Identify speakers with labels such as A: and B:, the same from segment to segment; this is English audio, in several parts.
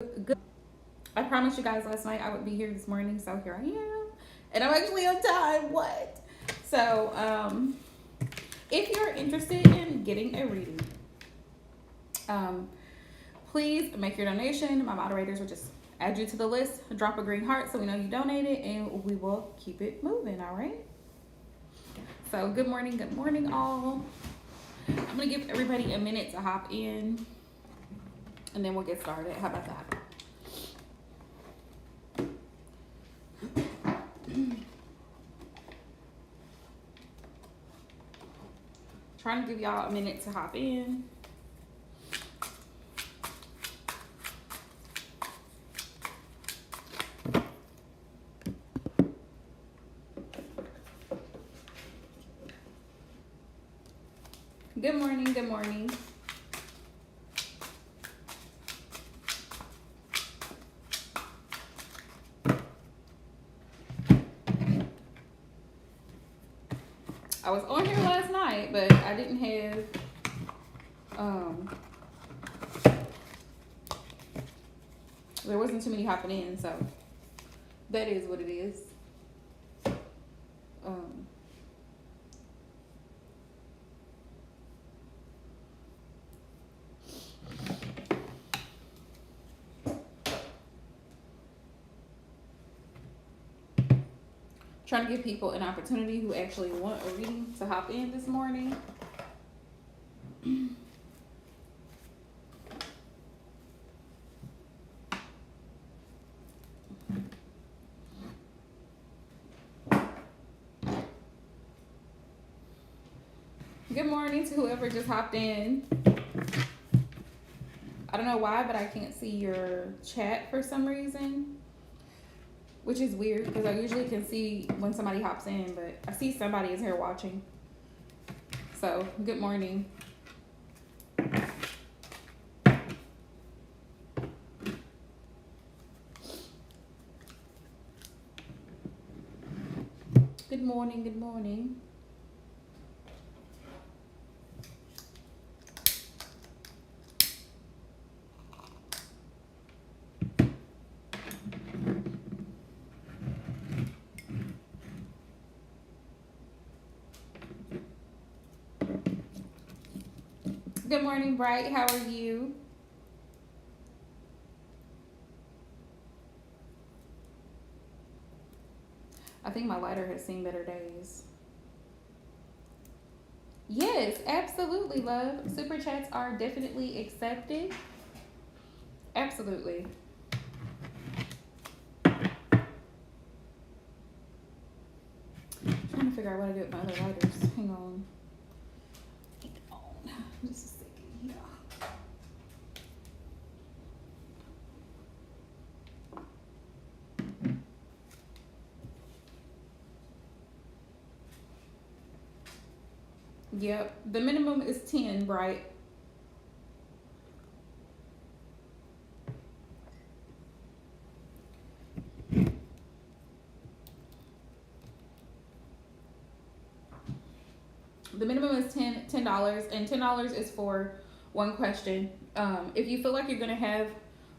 A: Good. I promised you guys last night I would be here this morning, so here I am, and I'm actually on time. What? So, if you're interested in getting a reading, um, please make your donation. My moderators will just add you to the list, drop a green heart so we know you donated, and we will keep it moving. All right. So, good morning, all. I'm gonna give everybody a minute to hop in, and then we'll get started. How about that? Trying to give y'all a minute to hop in. Good morning, good morning. I was on here last night, but I didn't have there wasn't too many hopping in, so that is what it is. Um, Trying to give people an opportunity who actually want a reading to hop in this morning. Good morning to whoever just hopped in. I don't know why, but I can't see your chat for some reason, which is weird because I usually can see when somebody hops in, but I see somebody is here watching. So, good morning. Good morning, good morning. Good morning, Bright. How are you? I think my lighter has seen better days. Yes, absolutely, love. Super chats are definitely accepted. Absolutely. I'm trying to figure out what I do with my other lighters. Hang on. Just a second here. Yep. The minimum is 10, Bright. The minimum is $10, and $10 is for one question. If you feel like you're gonna have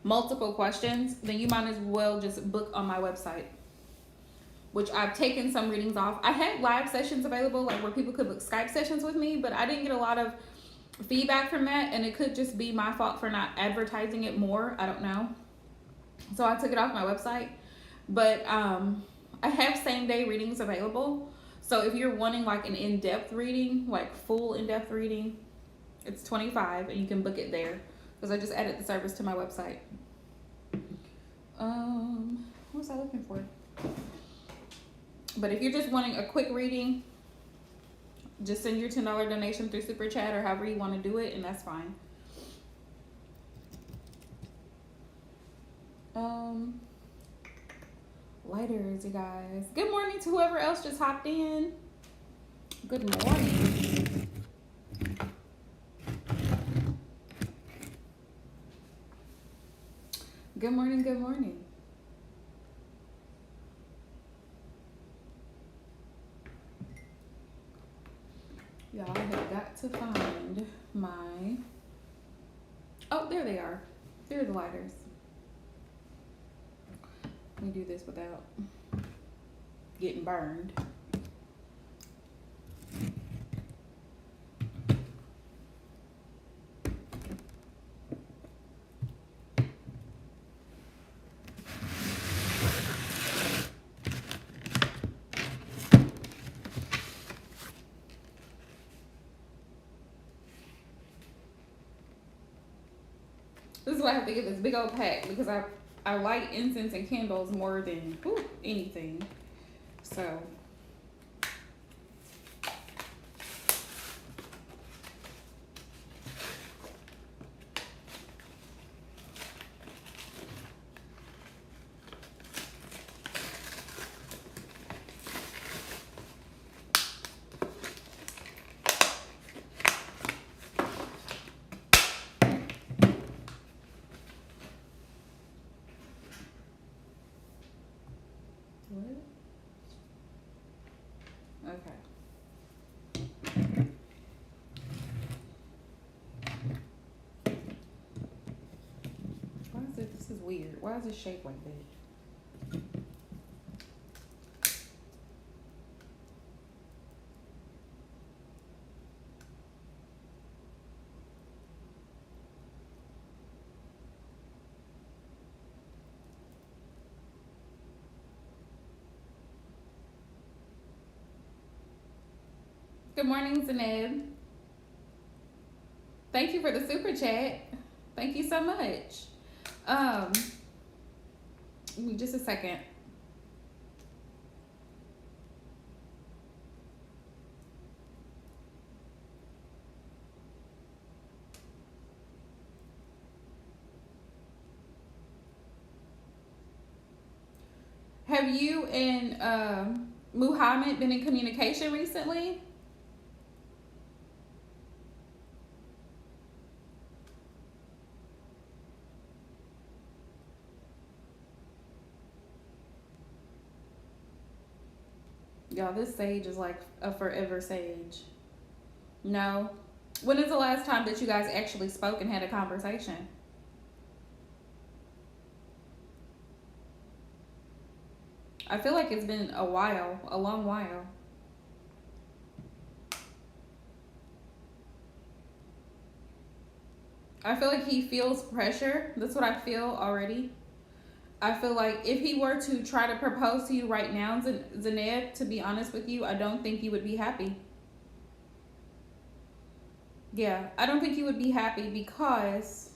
A: multiple questions, then you might as well just book on my website, which I've taken some readings off. I had live sessions available, like where people could book Skype sessions with me, but I didn't get a lot of feedback from that, and it could just be my fault for not advertising it more. I don't know. So I took it off my website. But I have same day readings available. So if you're wanting like an in-depth reading, like full in-depth reading, it's $25 and you can book it there because I just added the service to my website. What was I looking for? But if you're just wanting a quick reading, just send your $10 donation through Super Chat or however you want to do it, and that's fine. Lighters, you guys. Good morning to whoever else just hopped in. Good morning. Good morning, good morning. Y'all have got to find my... Oh, there they are. There are the lighters. me do this without getting burned. This is why I have to get this big old pack, because I light incense and candles more than anything. So okay. Why is it? This is weird. Why is it shaped like that? Good morning, Zaneb. Thank you for the super chat. Thank you so much. Give me just a second. Have you and Muhammad been in communication recently? Y'all, this sage is like a forever sage. No? When is the last time that you guys actually spoke and had a conversation? I feel like it's been a while, a long while. I feel like he feels pressure. That's what I feel already. I feel like if he were to try to propose to you right now, Zaneb, to be honest with you, I don't think you would be happy. Yeah, I don't think you would be happy, because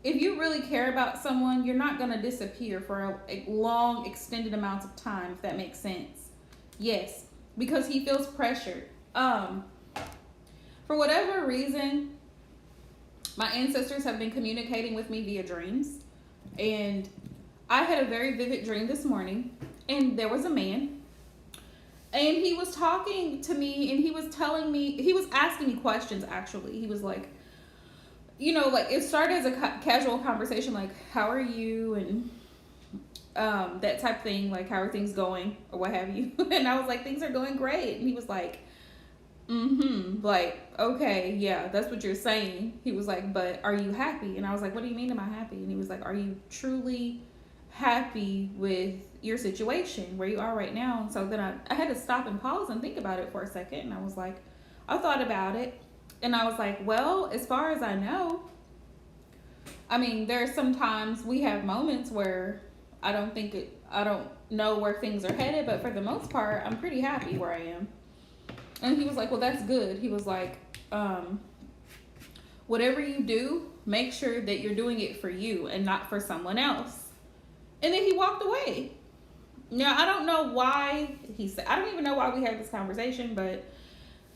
A: if you really care about someone, you're not going to disappear for a long, extended amounts of time, if that makes sense. Yes, because he feels pressured. For whatever reason, my ancestors have been communicating with me via dreams. And I had a very vivid dream this morning, and there was a man, and he was talking to me, and he was telling me, he was asking me questions, actually. He was like, you know, like, it started as a casual conversation, like, how are you, and that type of thing, like, how are things going, or what have you. And I was like, things are going great. And he was like, like, okay, yeah, that's what you're saying. He was like, but are you happy? And I was like, what do you mean, am I happy? And he was like, are you truly happy with your situation where you are right now? And so then I had to stop and pause and think about it for a second. And I was like, I thought about it, and I was like, well, as far as I know, I mean, there are sometimes we have moments where I don't know where things are headed, but for the most part, I'm pretty happy where I am. And he was like, well, that's good. He was like, whatever you do, make sure that you're doing it for you and not for someone else. And then he walked away. Now, I don't know why I don't even know why we had this conversation, but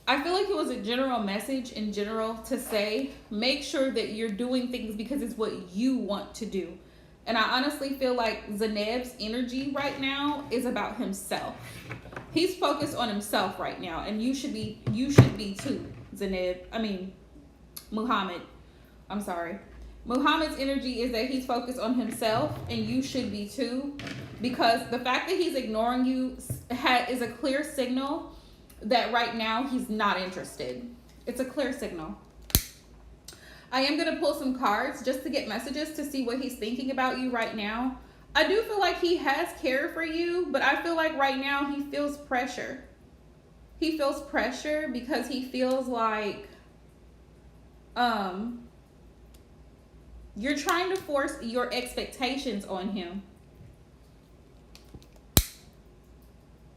A: I feel like it was a general message in general to say, make sure that you're doing things because it's what you want to do. And I honestly feel like Zaneb's energy right now is about himself. He's focused on himself right now, and you should be too, Zaneb. I mean, Muhammad. I'm sorry. Muhammad's energy is that he's focused on himself, and you should be too, because the fact that he's ignoring you is a clear signal that right now he's not interested. It's a clear signal. I am going to pull some cards just to get messages to see what he's thinking about you right now. I do feel like he has care for you, but I feel like right now he feels pressure. He feels pressure because he feels like you're trying to force your expectations on him.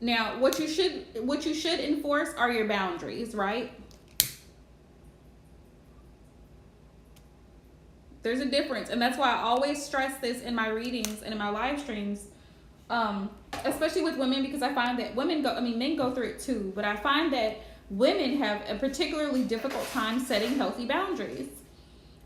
A: Now, what you should enforce are your boundaries, right? There's a difference, and that's why I always stress this in my readings and in my live streams, especially with women, because I find that men go through it too, but I find that women have a particularly difficult time setting healthy boundaries.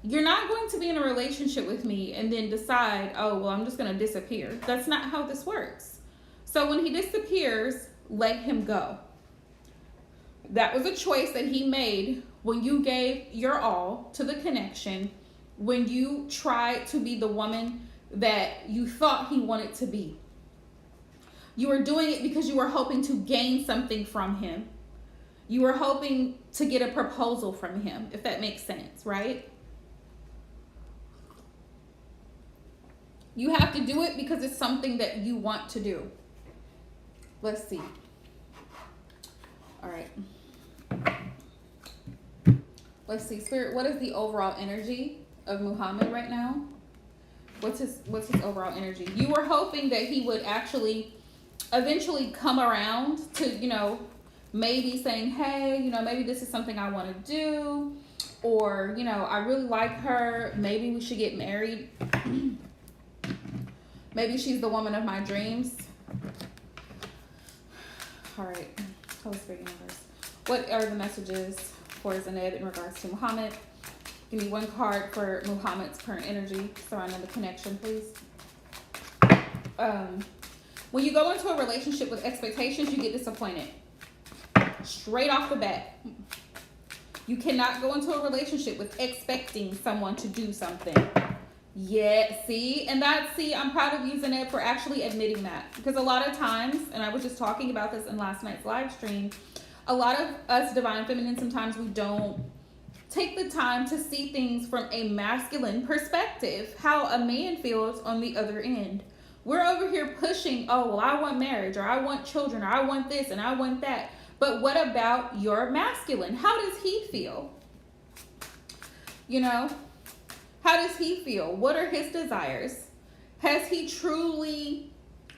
A: You're not going to be in a relationship with me and then decide, oh, well, I'm just going to disappear. That's not how this works. So when he disappears, let him go. That was a choice that he made when you gave your all to the connection, when you tried to be the woman that you thought he wanted to be. You were doing it because you were hoping to gain something from him. You were hoping to get a proposal from him, if that makes sense, right? You have to do it because it's something that you want to do. Let's see. All right. Let's see, Spirit, what is the overall energy of Muhammad right now? What's his overall energy? You were hoping that he would actually eventually come around to, maybe saying, hey, maybe this is something I want to do, or, I really like her. Maybe we should get married. Maybe she's the woman of my dreams. All right. Holy Spirit Universe. What are the messages for Zaned in regards to Muhammad? Give me one card for Muhammad's current energy surrounding the connection, please. When you go into a relationship with expectations, you get disappointed. Straight off the bat. You cannot go into a relationship with expecting someone to do something. Yeah, I'm proud of you, Zaned, for actually admitting that. Because a lot of times, and I was just talking about this in last night's live stream, a lot of us Divine Feminine, sometimes we don't take the time to see things from a masculine perspective, how a man feels on the other end. We're over here pushing, oh, well, I want marriage, or I want children, or I want this, and I want that. But what about your masculine? How does he feel? How does he feel? What are his desires? Has he truly,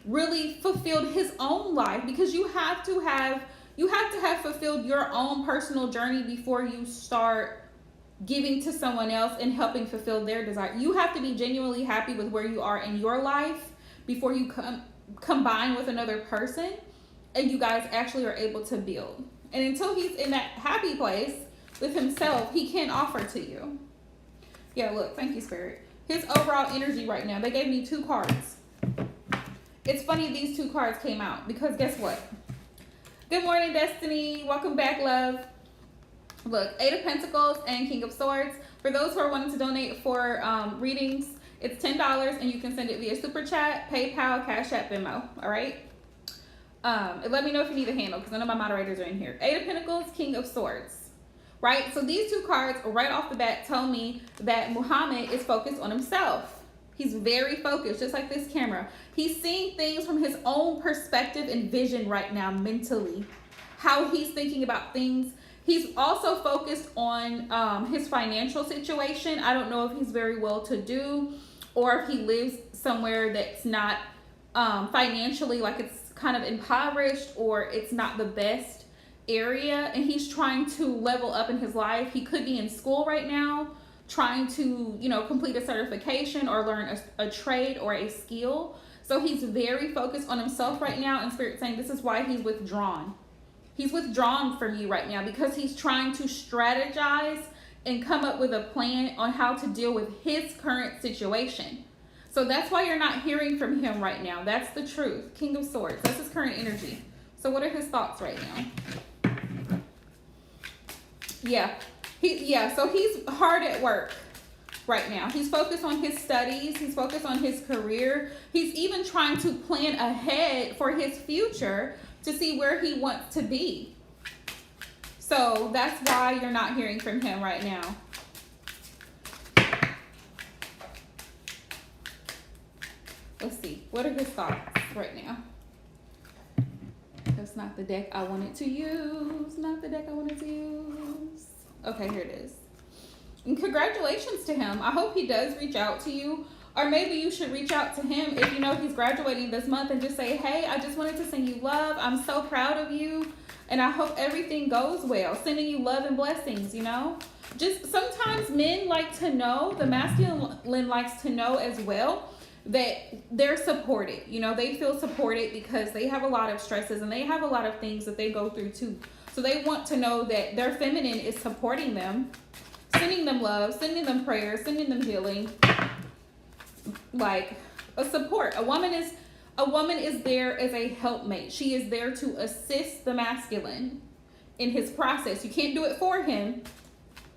A: really fulfilled his own life? Because you have to have fulfilled your own personal journey before you start giving to someone else and helping fulfill their desire. You have to be genuinely happy with where you are in your life before you combine with another person and you guys actually are able to build. And until he's in that happy place with himself, he can't offer to you. Yeah, look, thank you, Spirit. His overall energy right now, they gave me 2 cards. It's funny these 2 cards came out because guess what? Good morning, Destiny. Welcome back, love. Look, 8 of Pentacles and King of Swords. For those who are wanting to donate for readings, it's $10 and you can send it via Super Chat, PayPal, Cash App, Venmo. All right? And let me know if you need a handle because none of my moderators are in here. 8 of Pentacles, King of Swords. Right? So these 2 cards right off the bat tell me that Muhammad is focused on himself. He's very focused, just like this camera. He's seeing things from his own perspective and vision right now mentally. How he's thinking about things. He's also focused on his financial situation. I don't know if he's very well to do or if he lives somewhere that's not financially, like it's kind of impoverished or it's not the best area, and he's trying to level up in his life. He could be in school right now trying to complete a certification or learn a trade or a skill. So he's very focused on himself right now, and Spirit saying this is why he's withdrawn. He's withdrawn from you right now because he's trying to strategize and come up with a plan on how to deal with his current situation. So that's why you're not hearing from him right now. That's the truth. King of Swords, that's his current energy. So what are his thoughts right now? So he's hard at work right now. He's focused on his studies. He's focused on his career. He's even trying to plan ahead for his future to see where he wants to be. So that's why you're not hearing from him right now. Let's see. What are his thoughts right now? That's not the deck I wanted to use. Not the deck I wanted to use. Okay, here it is. And congratulations to him. I hope he does reach out to you. Or maybe you should reach out to him if you know he's graduating this month and just say, hey, I just wanted to send you love. I'm so proud of you. And I hope everything goes well. Sending you love and blessings, you know. Just sometimes men like to know, the masculine likes to know as well, that they're supported. You know, they feel supported because they have a lot of stresses and they have a lot of things that they go through too. So they want to know that their feminine is supporting them, sending them love, sending them prayers, sending them healing, like a support. A woman is there as a helpmate. She is there to assist the masculine in his process. You can't do it for him.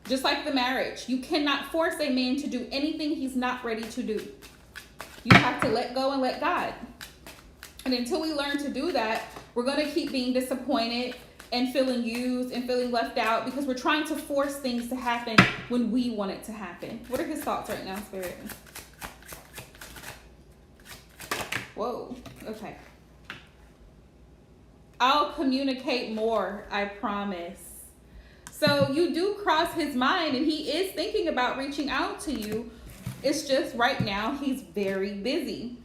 A: Just like the marriage, you cannot force a man to do anything he's not ready to do. You have to let go and let God. And until we learn to do that, we're going to keep being disappointed and feeling used and feeling left out because we're trying to force things to happen when we want it to happen. What are his thoughts right now, Spirit? Whoa, okay. I'll communicate more, I promise. So you do cross his mind and he is thinking about reaching out to you. It's just right now he's very busy.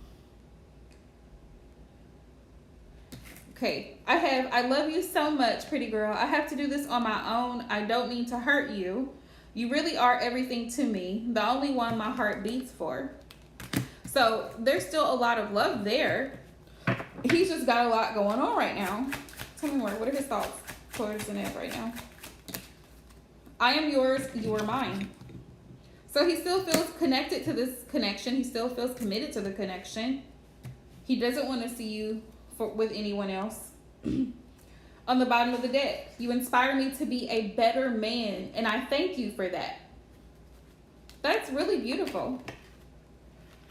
A: Okay, I love you so much, pretty girl. I have to do this on my own. I don't mean to hurt you. You really are everything to me. The only one my heart beats for. So there's still a lot of love there. He's just got a lot going on right now. Tell me more. What are his thoughts towards the net right now? I am yours, you are mine. So he still feels connected to this connection. He still feels committed to the connection. He doesn't want to see you with anyone else. On the bottom of the deck, you inspire me to be a better man, and I thank you for that. That's really beautiful.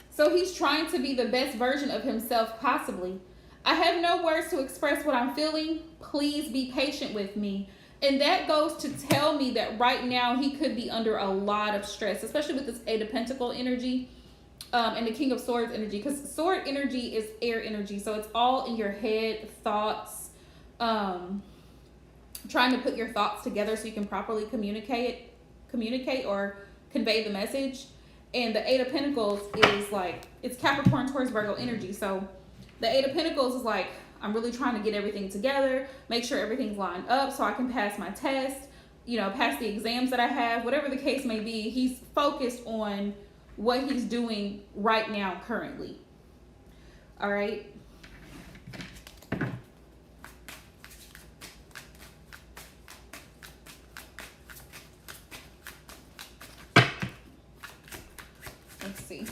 A: So he's trying to be the best version of himself possibly. I have no words to express what I'm feeling. Please be patient with me. And that goes to tell me that right now he could be under a lot of stress, especially with this Eight of Pentacles energy and the King of Swords energy. Because sword energy is air energy. So it's all in your head, thoughts, trying to put your thoughts together so you can properly communicate or convey the message. And the Eight of Pentacles is like, it's Capricorn towards Virgo energy. So the Eight of Pentacles is like, I'm really trying to get everything together, make sure everything's lined up so I can pass my test, you know, pass the exams that I have, whatever the case may be. He's focused on what he's doing right now currently. All right. Let's see.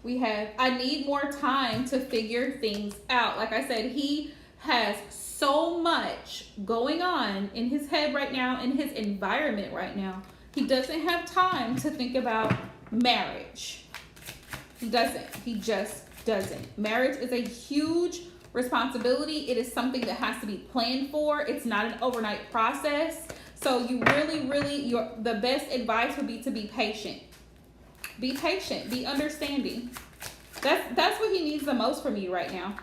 A: We have, I need more time to figure things out. Like I said, he has so much going on in his head right now, in his environment right now. He doesn't have time to think about marriage. He doesn't. He just doesn't. Marriage is a huge responsibility. It is something that has to be planned for. It's not an overnight process. So you really, the best advice would be to be patient. Be patient, be understanding. That's what he needs the most from you right now.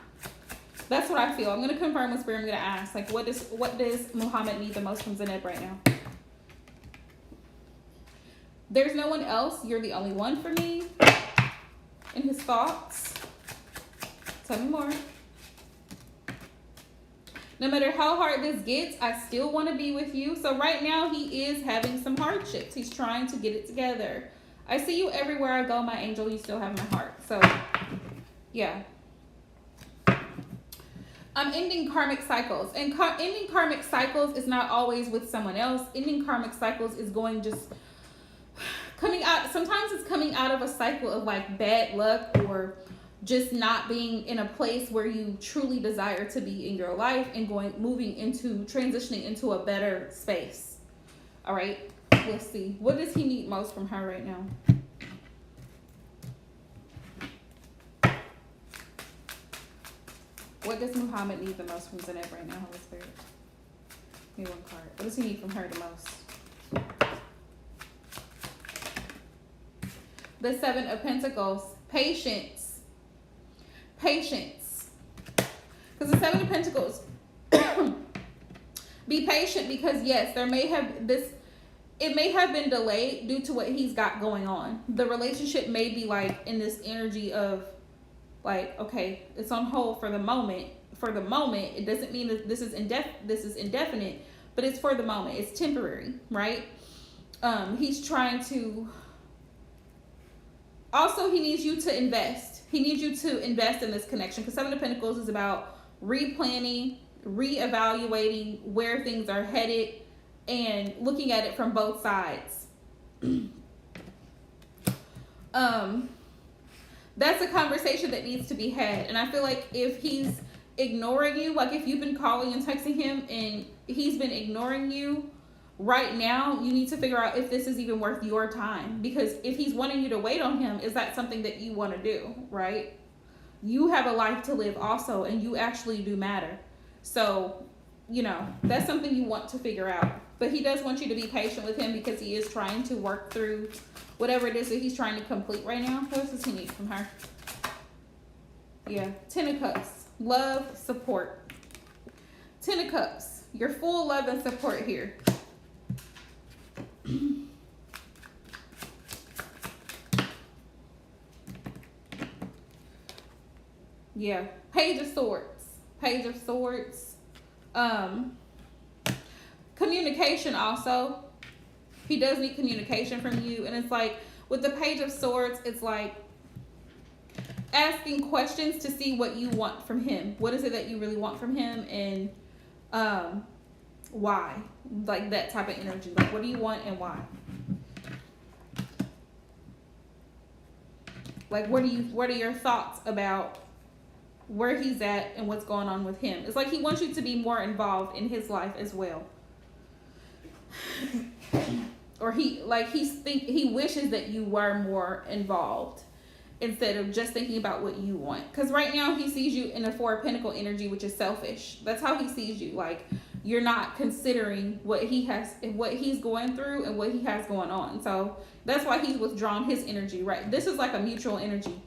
A: That's what I feel. I'm going to confirm with Spirit. I'm going to ask, like, what does Muhammad need the most from Zaneb right now? There's no one else. You're the only one for me. In his thoughts. Tell me more. No matter how hard this gets, I still want to be with you. So right now he is having some hardships. He's trying to get it together. I see you everywhere I go, my angel. You still have my heart. So, yeah. I'm ending karmic cycles. And ending karmic cycles is not always with someone else. Ending karmic cycles is going just coming out. Sometimes it's coming out of a cycle of like bad luck or just not being in a place where you truly desire to be in your life and transitioning into a better space. All right. Let's see. What does he need most from her right now? What does Muhammad need the most from Zaneb right now, Holy Spirit? Give me one card. What does he need from her the most? The Seven of Pentacles. Patience. Patience. Because the Seven of Pentacles. Be patient, because yes, there may have this, it may have been delayed due to what he's got going on. The relationship may be like in this energy of like, okay, it's on hold for the moment. For the moment, it doesn't mean that this is indefinite, but it's for the moment. It's temporary, right? He's trying to, also he needs you to invest. He needs you to invest in this connection, because Seven of Pentacles is about replanning, reevaluating where things are headed, and looking at it from both sides. That's a conversation that needs to be had. And I feel like if he's ignoring you, like if you've been calling and texting him and he's been ignoring you, right now you need to figure out if this is even worth your time. Because if he's wanting you to wait on him, is that something that you want to do, right? You have a life to live also, and you actually do matter. So, you know, that's something you want to figure out. But he does want you to be patient with him, because he is trying to work through whatever it is that he's trying to complete right now. What else does he need from her? Yeah, Ten of Cups. Love, support. Ten of Cups. Your full love and support here. Yeah, Page of Swords. Page of Swords. Communication also. He does need communication from you. And it's like, with the Page of Swords, it's like asking questions to see what you want from him. What is it that you really want from him? And why? Like that type of energy. Like, what do you want and why? Like, what are your thoughts about where he's at and what's going on with him? It's like he wants you to be more involved in his life as well. Or he wishes that you were more involved instead of just thinking about what you want. Because right now he sees you in a Four of Pentacles energy, which is selfish. That's how he sees you. Like, you're not considering what he's going through and what he has going on. So that's why he's withdrawn his energy, right? This is like a mutual energy.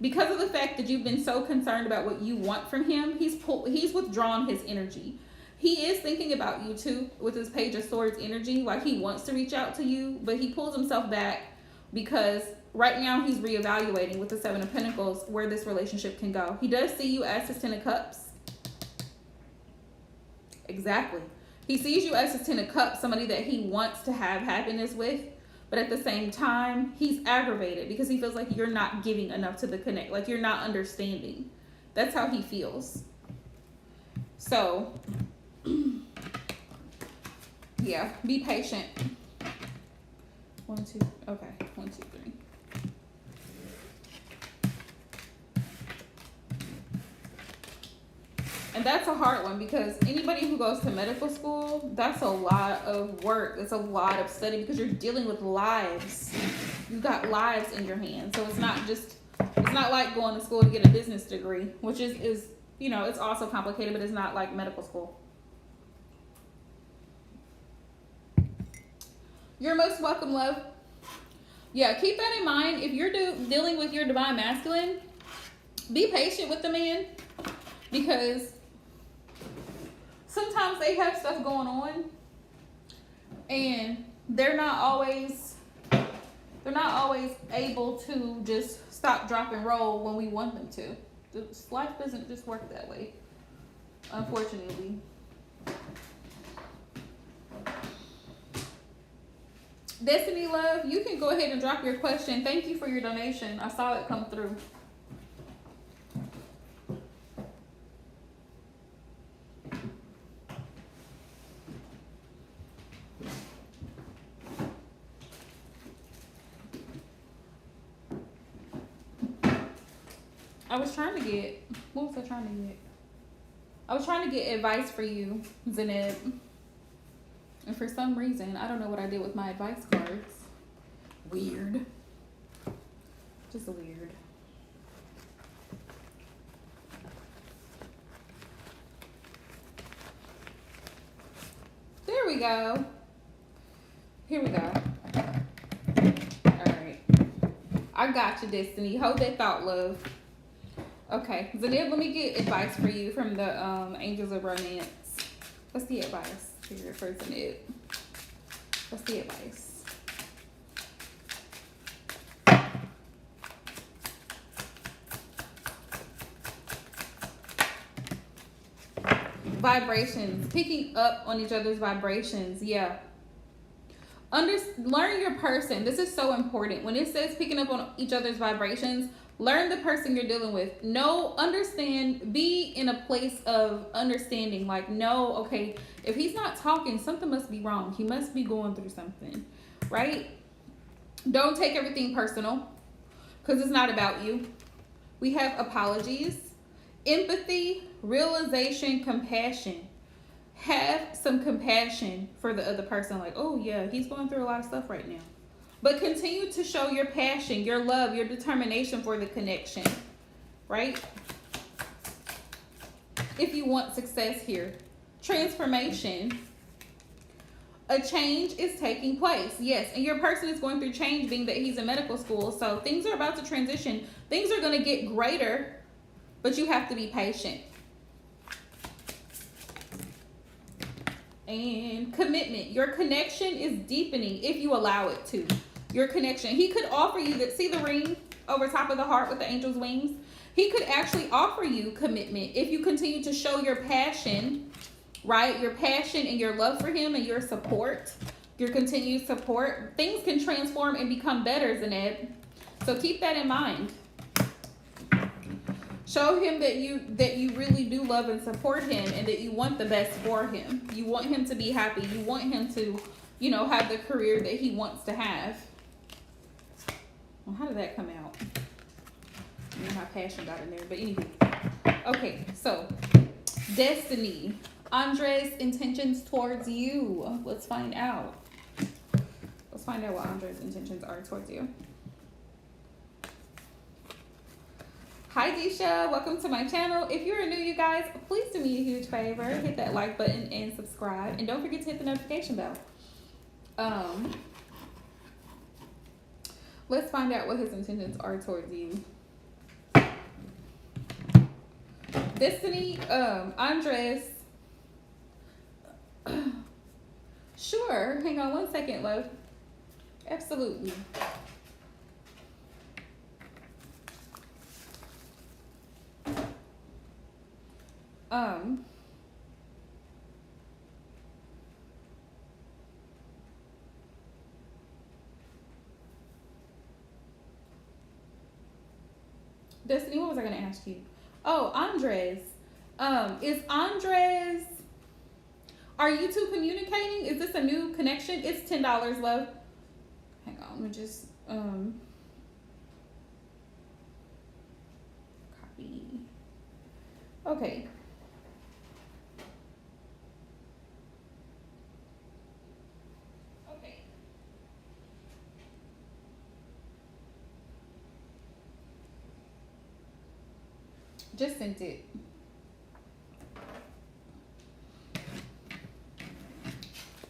A: Because of the fact that you've been so concerned about what you want from him, he's withdrawn his energy. He is thinking about you too with his Page of Swords energy. Like, he wants to reach out to you, but he pulls himself back because right now he's reevaluating with the Seven of Pentacles where this relationship can go. He does see you as his Ten of Cups. Exactly. He sees you as his Ten of Cups, somebody that he wants to have happiness with. But at the same time, he's aggravated because he feels like you're not giving enough to the connect. Like, you're not understanding. That's how he feels. So, yeah, be patient. 1, 2, okay, 1, 2, 3. And that's a hard one, because anybody who goes to medical school, that's a lot of work. It's a lot of study, because you're dealing with lives. You've got lives in your hands. So it's not like going to school to get a business degree, which is you know, it's also complicated, but it's not like medical school. You're most welcome, love. Yeah, keep that in mind. If you're dealing with your divine masculine, be patient with the man, because sometimes they have stuff going on and they're not always able to just stop, drop, and roll when we want them to. Life doesn't just work that way, unfortunately. Destiny, love, you can go ahead and drop your question. Thank you for your donation. I saw it come through. What was I trying to get? I was trying to get advice for you, Zeneb. And for some reason, I don't know what I did with my advice cards. Weird. Just weird. There we go. Here we go. All right. I got you, Destiny. Hold that thought, love. Okay, Zanib, let me get advice for you from the Angels of Romance. What's the advice here for Zanib? What's the advice? Vibrations, picking up on each other's vibrations. Yeah. Learn your person. This is so important. When it says picking up on each other's vibrations, learn the person you're dealing with. Know, understand, be in a place of understanding. Like, no, okay, if he's not talking, something must be wrong. He must be going through something, right? Don't take everything personal, because it's not about you. We have apologies, empathy, realization, compassion. Have some compassion for the other person. Like, oh yeah, he's going through a lot of stuff right now. But continue to show your passion, your love, your determination for the connection, right? If you want success here. Transformation. A change is taking place. Yes, and your person is going through change, being that he's in medical school. So things are about to transition. Things are going to get greater, but you have to be patient. And commitment. Your connection is deepening if you allow it to. Your connection. He could offer you that. See the ring over top of the heart with the angel's wings? He could actually offer you commitment if you continue to show your passion, right? Your passion and your love for him and your support, your continued support. Things can transform and become better, Zaneb. So keep that in mind. Show him that you really do love and support him, and that you want the best for him. You want him to be happy. You want him to, you know, have the career that he wants to have. Well, how did that come out? I don't know how passion got in there, but anyway. Okay, so Destiny. Andres' intentions towards you. Let's find out. Let's find out what Andres' intentions are towards you. Hi Disha, welcome to my channel. If you're new, you guys, please do me a huge favor. Hit that like button and subscribe. And don't forget to hit the notification bell. Let's find out what his intentions are towards you. Destiny, Andres. Sure, hang on 1 second, love. Absolutely. Destiny, what was I going to ask you? Oh, Andres. Is Andres, are you two communicating? Is this a new connection? It's $10, love. Hang on, let me just, copy. Okay. Just sent it.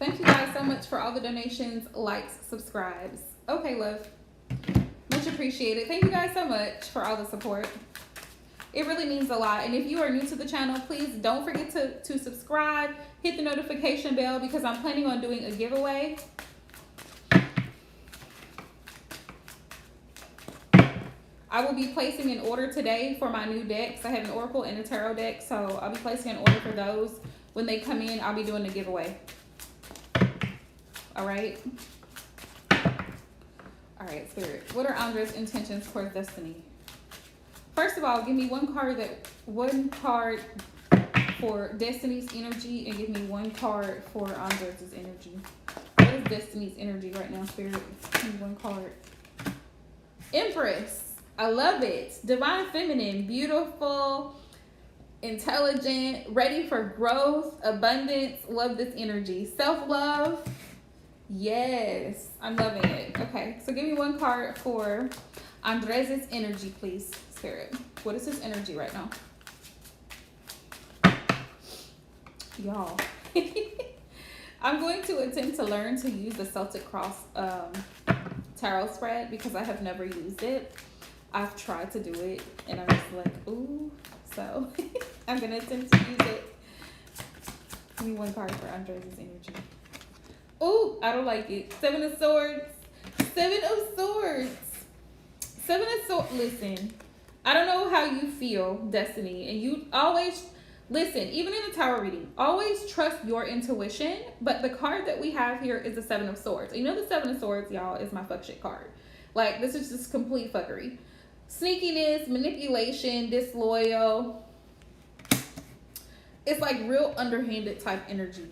A: Thank you guys so much for all the donations, likes, subscribes. Okay, love. Much appreciated. Thank you guys so much for all the support. It really means a lot. And if you are new to the channel, please don't forget to subscribe, hit the notification bell, because I'm planning on doing a giveaway. I will be placing an order today for my new decks. I have an Oracle and a Tarot deck, so I'll be placing an order for those. When they come in, I'll be doing a giveaway. All right? All right, Spirit. What are Andres' intentions towards Destiny? First of all, give me one card for Destiny's energy, and give me one card for Andres' energy. What is Destiny's energy right now, Spirit? Give me one card. Empress. I love it. Divine Feminine. Beautiful, intelligent, ready for growth, abundance. Love this energy. Self-love. Yes. I'm loving it. Okay. So give me one card for Andres' energy, please, Spirit. What is his energy right now? Y'all. I'm going to attempt to learn to use the Celtic cross tarot spread because I have never used it. I've tried to do it and I'm just like, ooh. So I'm gonna attempt to use it. Give me one card for Andres' energy. Ooh, I don't like it. Seven of Swords. Seven of Swords. Seven of Swords. Listen, I don't know how you feel, Destiny, and you always listen. Even in a tarot reading, always trust your intuition. But the card that we have here is the Seven of Swords. And you know the Seven of Swords, y'all, is my fuck shit card. Like, this is just complete fuckery. Sneakiness, manipulation, disloyal. It's like real underhanded type energy.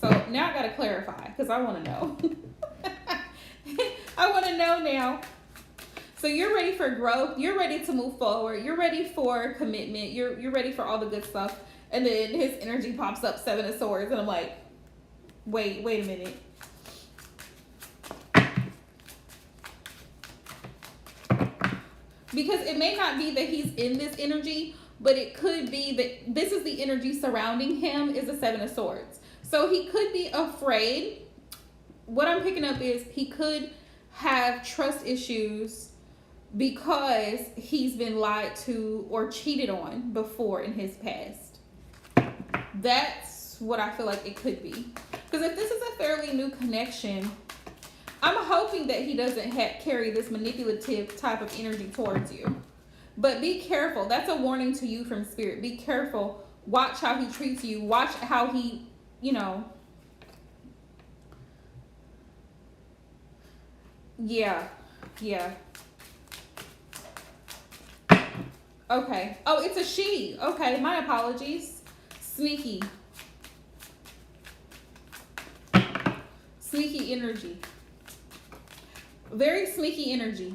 A: So now I gotta clarify because I want to know. I want to know now. So you're ready for growth. You're ready to move forward. You're ready for commitment. You're ready for all the good stuff. And then his energy pops up, Seven of Swords, and I'm like, wait a minute. Because it may not be that he's in this energy, but it could be that this is the energy surrounding him is the Seven of Swords. So he could be afraid. What I'm picking up is he could have trust issues because he's been lied to or cheated on before in his past. That's what I feel like it could be. Because if this is a fairly new connection, I'm hoping that he doesn't carry this manipulative type of energy towards you. But be careful. That's a warning to you from Spirit. Be careful. Watch how he treats you. Watch how he, you know. Yeah. Okay. Oh, it's a she. Okay, my apologies. Sneaky. Sneaky energy. Very sneaky energy.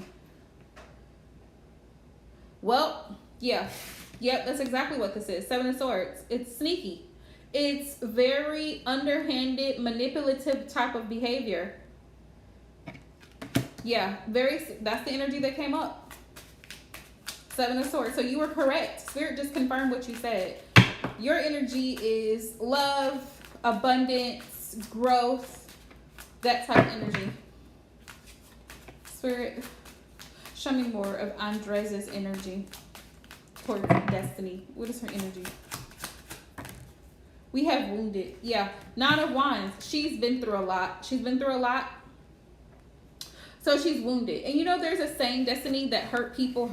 A: Well, yeah. Yep, that's exactly what this is. Seven of Swords. It's sneaky. It's very underhanded, manipulative type of behavior. Yeah, that's the energy that came up. Seven of Swords. So you were correct. Spirit just confirmed what you said. Your energy is love, abundance, growth, that type of energy. Spirit, show me more of Andres' energy towards Destiny. What is her energy? We have wounded. Yeah. Nine of Wands. She's been through a lot. So she's wounded. And you know there's a saying, Destiny, that hurt people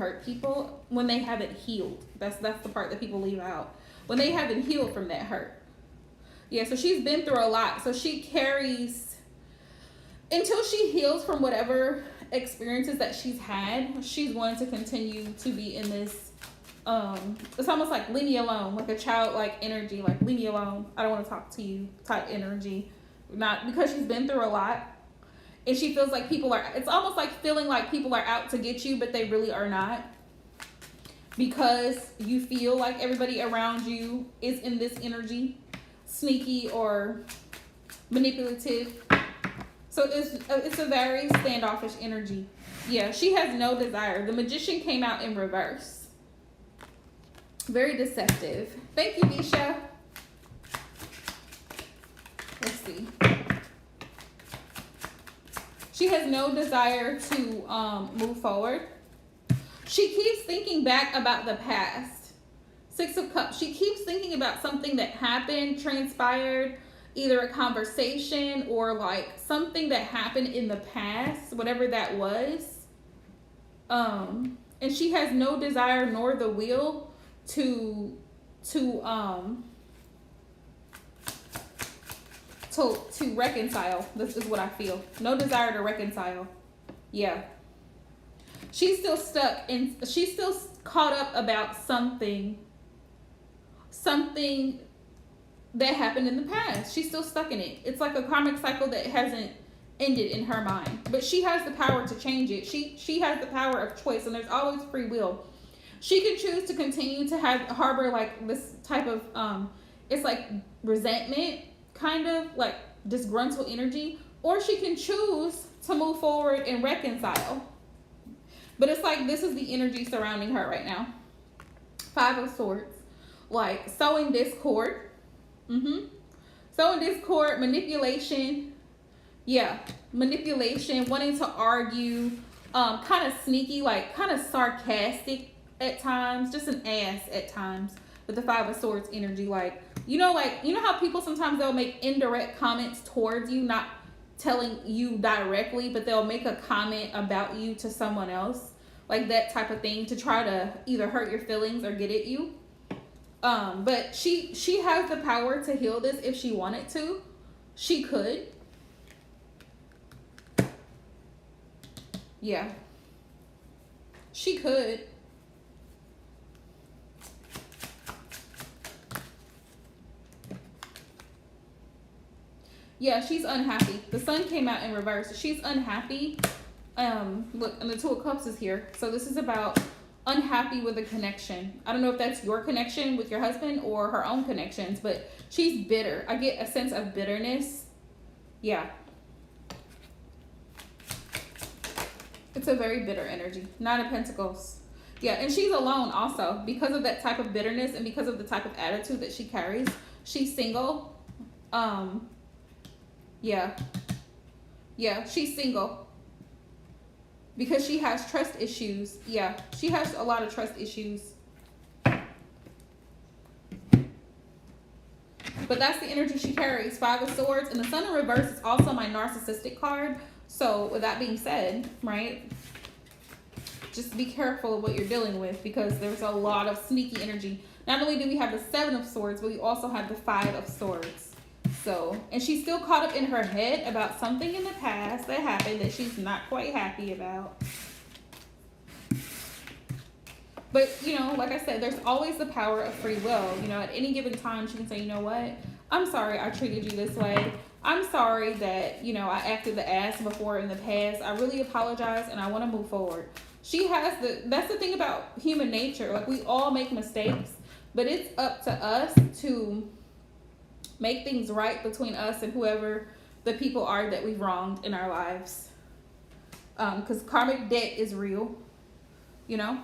A: when they haven't healed. That's the part that people leave out. When they haven't healed from that hurt. Yeah, so she's been through a lot. So she carries, until she heals from whatever experiences that she's had, she's going to continue to be in this it's almost like leave me alone, like a childlike energy, like leave me alone, I don't want to talk to you type energy. Not because she's been through a lot and she feels like it's almost like feeling like people are out to get you, but they really are not, because you feel like everybody around you is in this energy, sneaky or manipulative. So it's a very standoffish energy. Yeah, she has no desire. The Magician came out in reverse. Very deceptive. Thank you, Nisha. Let's see. She has no desire to move forward. She keeps thinking back about the past. Six of Cups. She keeps thinking about something that happened, transpired, either a conversation or like something that happened in the past, whatever that was. And she has no desire nor the will to reconcile. This is what I feel. No desire to reconcile. Yeah. She's still stuck and she's still caught up about something that happened in the past. She's still stuck in it. It's like a karmic cycle that hasn't ended in her mind. But she has the power to change it. She has the power of choice, and there's always free will. She can choose to continue to harbor like this type of it's like resentment, kind of like disgruntled energy, or she can choose to move forward and reconcile. But it's like this is the energy surrounding her right now. Five of Swords. Like sowing discord. Sowing discord, manipulation. Yeah. manipulation, wanting to argue, kind of sneaky, like kind of sarcastic at times, just an ass at times with the Five of Swords energy. Like you know how people sometimes they'll make indirect comments towards you, not telling you directly, but they'll make a comment about you to someone else, like that type of thing, to try to either hurt your feelings or get at you. But she has the power to heal this if she wanted to. She could. Yeah. She could. Yeah, she's unhappy. The sun came out in reverse. She's unhappy. Look, and the Two of Cups is here. So this is about unhappy with a connection. I don't know if that's your connection with your husband or her own connections, but she's bitter. I get a sense of bitterness. Yeah. It's a very bitter energy. Nine of Pentacles. Yeah, and she's alone also because of that type of bitterness and because of the type of attitude that she carries. She's single. Yeah. Yeah, she's single. Because she has trust issues. Yeah, she has a lot of trust issues. But that's the energy she carries. Five of Swords. And the Sun in reverse is also my narcissistic card. So with that being said, right, just be careful of what you're dealing with because there's a lot of sneaky energy. Not only do we have the Seven of Swords, but we also have the Five of Swords. So, and she's still caught up in her head about something in the past that happened that she's not quite happy about. But, you know, like I said, there's always the power of free will. You know, at any given time, she can say, you know what? I'm sorry I treated you this way. I'm sorry that, you know, I acted the ass before in the past. I really apologize and I want to move forward. She has that's the thing about human nature. Like, we all make mistakes, but it's up to us to make things right between us and whoever the people are that we've wronged in our lives. Because karmic debt is real, you know?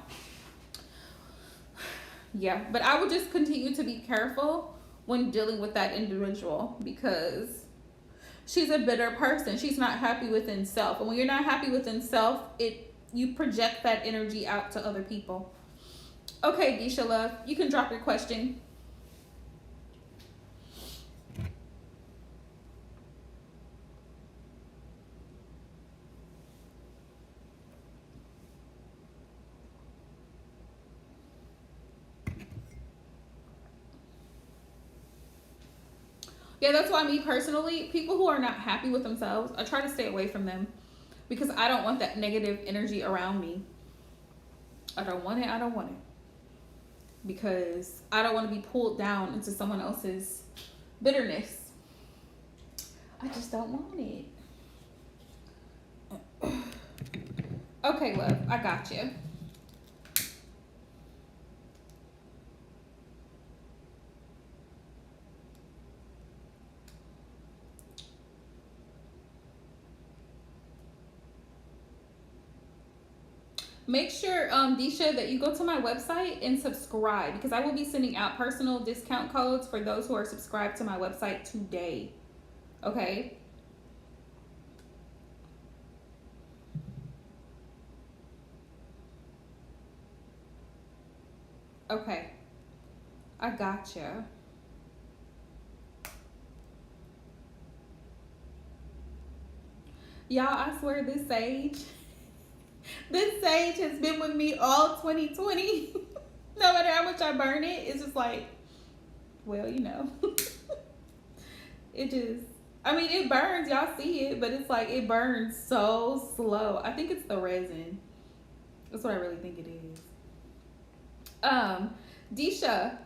A: Yeah, but I would just continue to be careful when dealing with that individual because she's a bitter person. She's not happy within self. And when you're not happy within self, you project that energy out to other people. Okay, Disha love, you can drop your question. Yeah, that's why me personally, people who are not happy with themselves, I try to stay away from them because I don't want that negative energy around me. I don't want it. I don't want it. Because I don't want to be pulled down into someone else's bitterness. I just don't want it. Okay, love, I got you. Make sure, Disha, that you go to my website and subscribe because I will be sending out personal discount codes for those who are subscribed to my website today. Okay? Okay. I gotcha. Y'all, I swear this sage has been with me all 2020. No matter how much I burn it, it's just like, well, you know. It just, I mean, it burns. Y'all see it, but it's like it burns so slow. I think it's the resin. That's what I really think it is. Disha.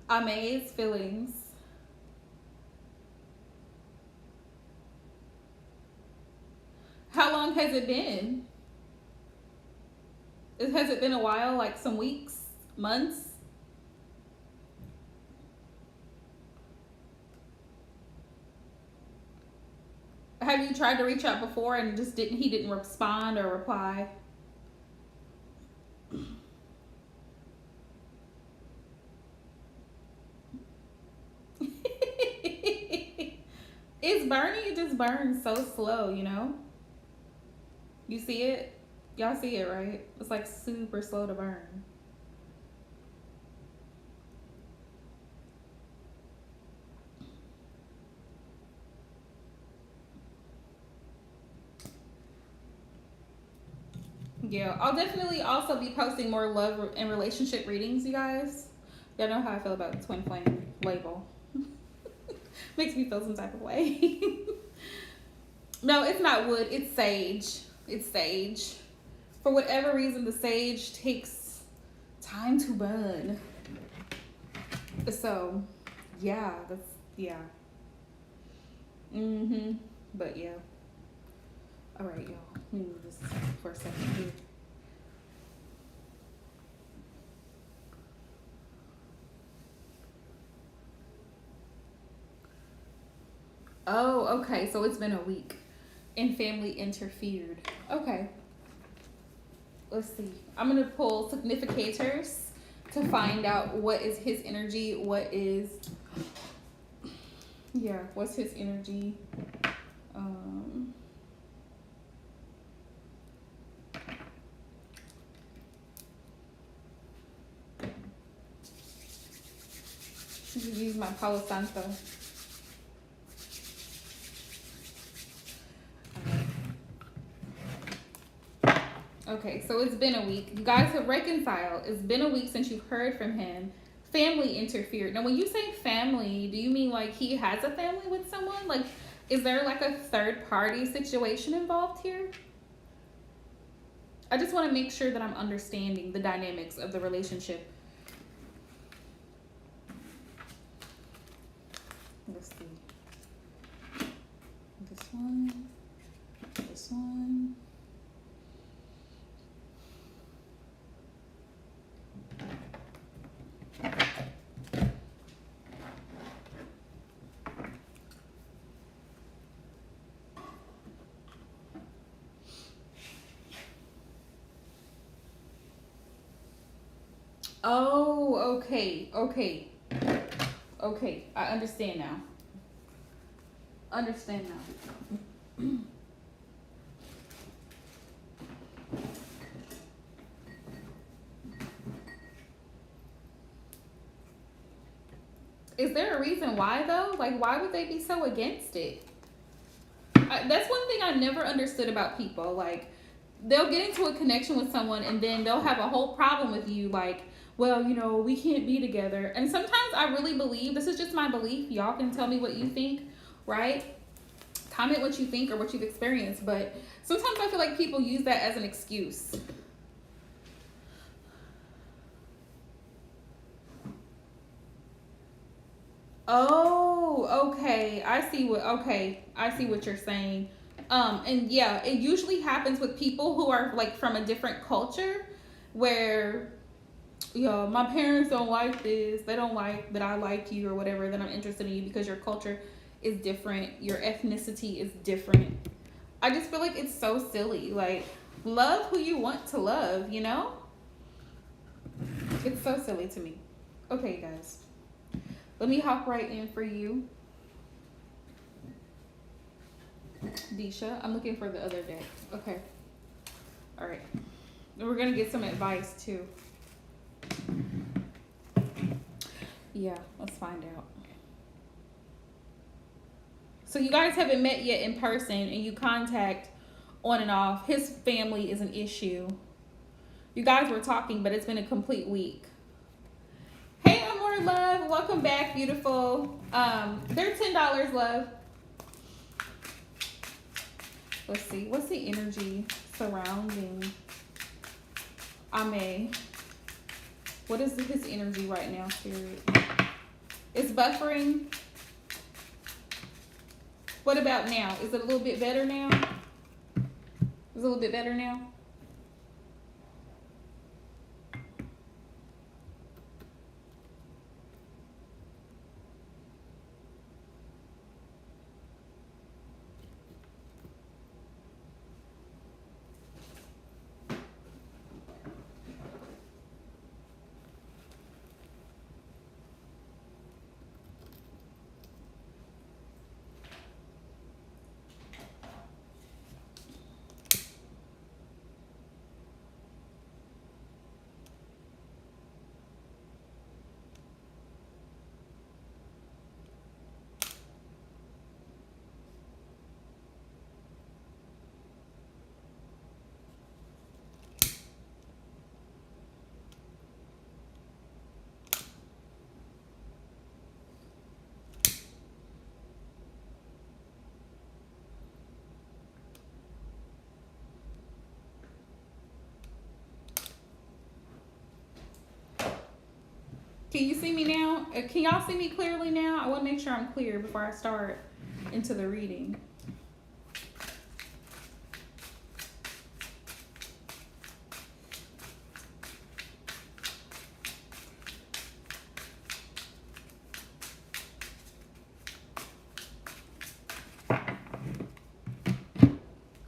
A: Amaze feelings. How long has it been? Has it been a while? Like some weeks? Months? Have you tried to reach out before and he didn't respond or reply? It's burning, it just burns so slow, you know? You see it? Y'all see it, right? It's like super slow to burn. Yeah, I'll definitely also be posting more love and relationship readings, you guys. Y'all know how I feel about the twin flame label. Makes me feel some type of way. No, it's not wood, it's sage. It's sage. For whatever reason, the sage takes time to burn. So, yeah, yeah. But yeah. All right, y'all. Let me move this for a second here. Oh, okay. So it's been a week and family interfered. Okay. Let's see. I'm going to pull significators to find out what is his energy, what's his energy. Um use my Palo Santo. Okay, so it's been a week. You guys have reconciled. It's been a week since you've heard from him. Family interfered. Now, when you say family, do you mean like he has a family with someone? Like, is there like a third party situation involved here? I just want to make sure that I'm understanding the dynamics of the relationship. Let's see. This one. This one. Oh, okay. Okay, I understand now. Understand now. Is there a reason why though? Like, why would they be so against it? That's one thing I never understood about people. Like, they'll get into a connection with someone and then they'll have a whole problem with you. Like, well, you know, we can't be together. And sometimes I really believe, this is just my belief. Y'all can tell me what you think, right? Comment what you think or what you've experienced. But sometimes I feel like people use that as an excuse. Oh, okay. I see what you're saying. And yeah, it usually happens with people who are like from a different culture where, yo, my parents don't like this. They don't like that I like you or whatever, that I'm interested in you because your culture is different. Your ethnicity is different. I just feel like it's so silly. Like, love who you want to love, you know? It's so silly to me. Okay, guys. Let me hop right in for you. Disha, I'm looking for the other deck. Okay. All right. And we're going to get some advice too. Yeah, let's find out. So you guys haven't met yet in person and you contact on and off. His family is an issue. You guys were talking, but it's been a complete week. Hey, Amor Love. Welcome back, beautiful. They're $10, love. Let's see. What's the energy surrounding Ame? What is his energy right now, Spirit? It's buffering. What about now? Is it a little bit better now? Is it a little bit better now? Can you see me now? Can y'all see me clearly now? I want to make sure I'm clear before I start into the reading.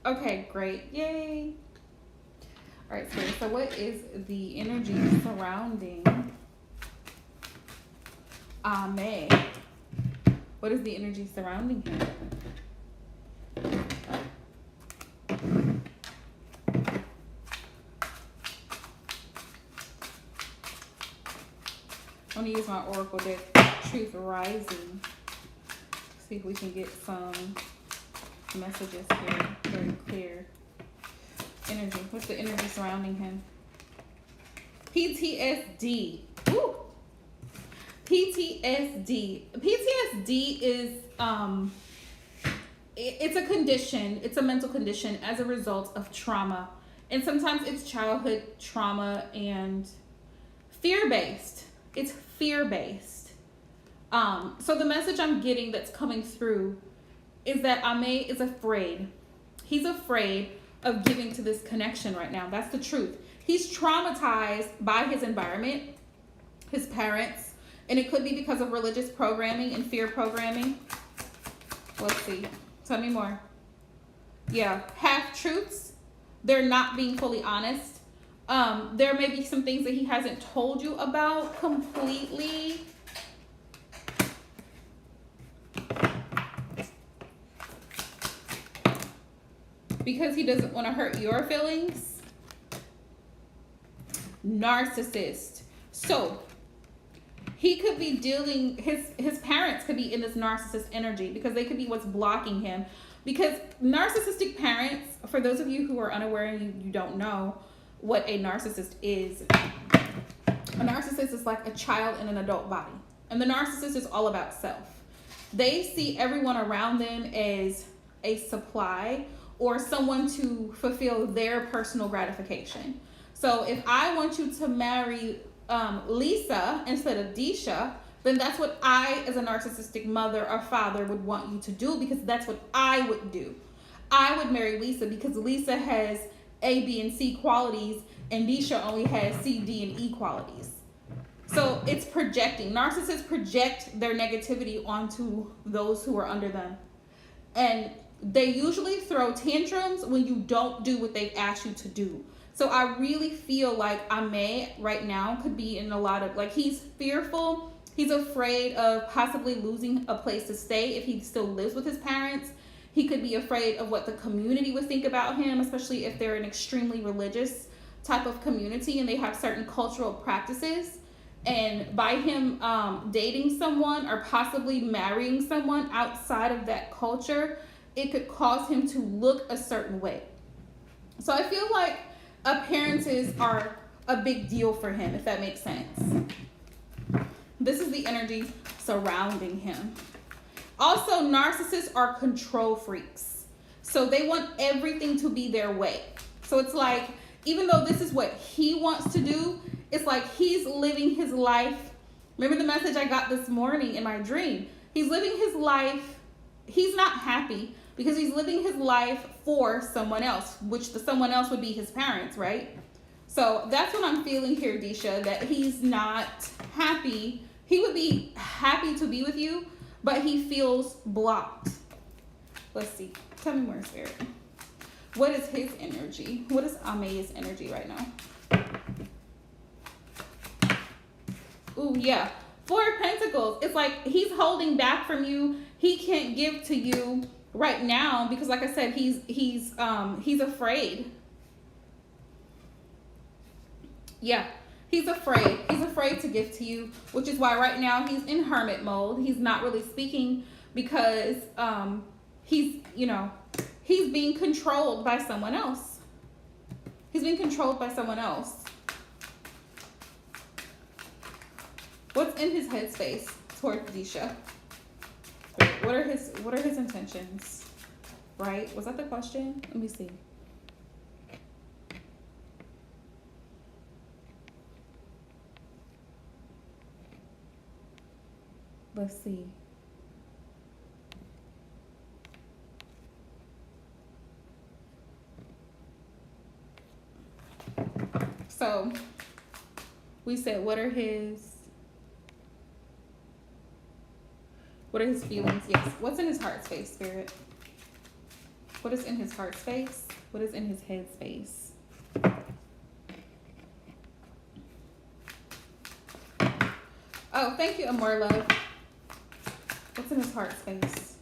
A: Okay, great. Yay. All right, Spirit. So what is the energy surrounding Ame? What is the energy surrounding him? I'm going to use my Oracle deck, Truth Rising. See if we can get some messages here very clear. Energy. What's the energy surrounding him? PTSD. Ooh. PTSD. PTSD is it's a condition. It's a mental condition as a result of trauma, and sometimes it's childhood trauma and fear-based. It's fear-based. So the message I'm getting that's coming through is that Ame is afraid. He's afraid of giving to this connection right now. That's the truth. He's traumatized by his environment, his parents, and it could be because of religious programming and fear programming. Let's see. Tell me more. Yeah, half-truths. They're not being fully honest. There may be some things that he hasn't told you about completely. Because he doesn't want to hurt your feelings. Narcissist. So he could be dealing, his parents could be in this narcissist energy because they could be what's blocking him. Because narcissistic parents, for those of you who are unaware and you don't know what a narcissist is, a narcissist is like a child in an adult body. And the narcissist is all about self. They see everyone around them as a supply or someone to fulfill their personal gratification. So if I want you to marry Lisa instead of Disha, then that's what I, as a narcissistic mother or father, would want you to do, because that's what I would do. I would marry Lisa because Lisa has A, B, and C qualities, and Disha only has C, D, and E qualities. So it's projecting. Narcissists project their negativity onto those who are under them. And they usually throw tantrums when you don't do what they've asked you to do. So I really feel like Ame right now could be in a lot of, like, he's fearful. He's afraid of possibly losing a place to stay if he still lives with his parents. He could be afraid of what the community would think about him, especially if they're an extremely religious type of community and they have certain cultural practices. And by him dating someone or possibly marrying someone outside of that culture, it could cause him to look a certain way. So I feel like appearances are a big deal for him, if that makes sense. This is the energy surrounding him. Also, narcissists are control freaks. So they want everything to be their way. So it's like, even though this is what he wants to do, it's like he's living his life. Remember the message I got this morning in my dream? He's living his life. He's not happy because he's living his life for someone else, which the someone else would be his parents, right? So that's what I'm feeling here, Disha, that he's not happy. He would be happy to be with you, but he feels blocked. Let's see. Tell me more, Spirit. What is his energy? What is Ame's energy right now? Ooh, yeah. Four of Pentacles. It's like he's holding back from you. He can't give to you right now because, like I said, he's afraid. Yeah, he's afraid. He's afraid to give to you, which is why right now he's in hermit mode. He's not really speaking because he's being controlled by someone else. He's being controlled by someone else. What's in his headspace towards Disha? What are his intentions? Right? Was that the question? Let me see. Let's see. So we said, what are his feelings? Yes. What's in his heart space, Spirit? What is in his heart space? What is in his head space? Oh, thank you, Amor Love. What's in his heart space?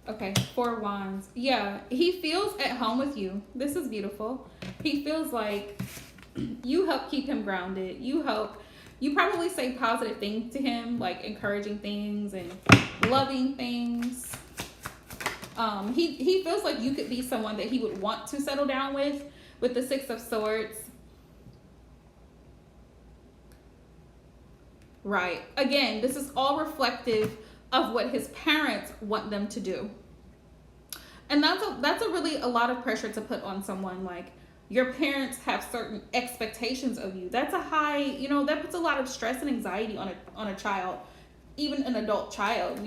A: Okay, 4 Wands. Yeah, he feels at home with you. This is beautiful. He feels like you help keep him grounded. You probably say positive things to him, like encouraging things and loving things. He feels like you could be someone that he would want to settle down with the 6 of Swords. Right. Again, this is all reflective of what his parents want them to do. And that's a lot of pressure to put on someone. Like, your parents have certain expectations of you. That's a high, that puts a lot of stress and anxiety on a child, even an adult child,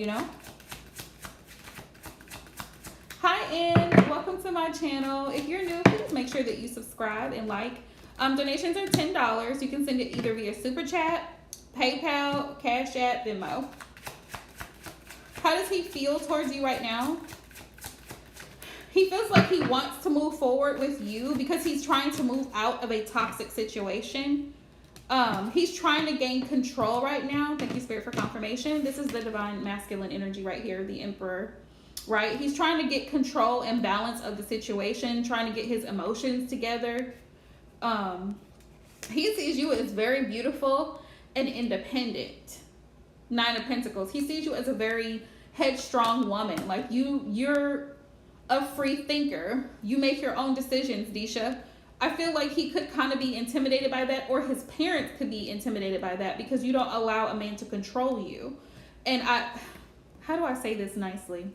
A: Hi, Ann. Welcome to my channel. If you're new, please make sure that you subscribe and like. Donations are $10. You can send it either via Super Chat, PayPal, Cash App, Venmo. How does he feel towards you right now? He feels like he wants to move forward with you because he's trying to move out of a toxic situation. He's trying to gain control right now. Thank you, Spirit, for confirmation. This is the divine masculine energy right here, the Emperor, right? He's trying to get control and balance of the situation, trying to get his emotions together. He sees you as very beautiful and independent. 9 of Pentacles. He sees you as a very headstrong woman. Like, you're a free thinker. You make your own decisions, Disha. I feel like he could kind of be intimidated by that, or his parents could be intimidated by that because you don't allow a man to control you. And how do I say this nicely?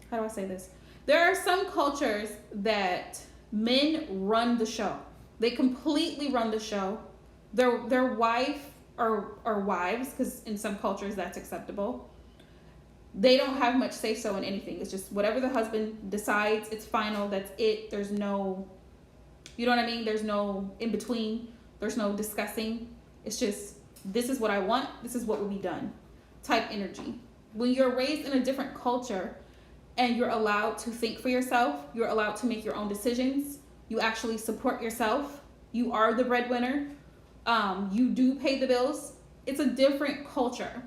A: How do I say this? There are some cultures that men run the show. They completely run the show. Their wife or wives, because in some cultures that's acceptable, they don't have much say so in anything. It's just whatever the husband decides, it's final, that's it. There's no, you know what I mean? There's no in between. There's no discussing. It's just, this is what I want, this is what will be done type energy. When you're raised in a different culture and you're allowed to think for yourself, you're allowed to make your own decisions, you actually support yourself, you are the breadwinner, you do pay the bills, it's a different culture.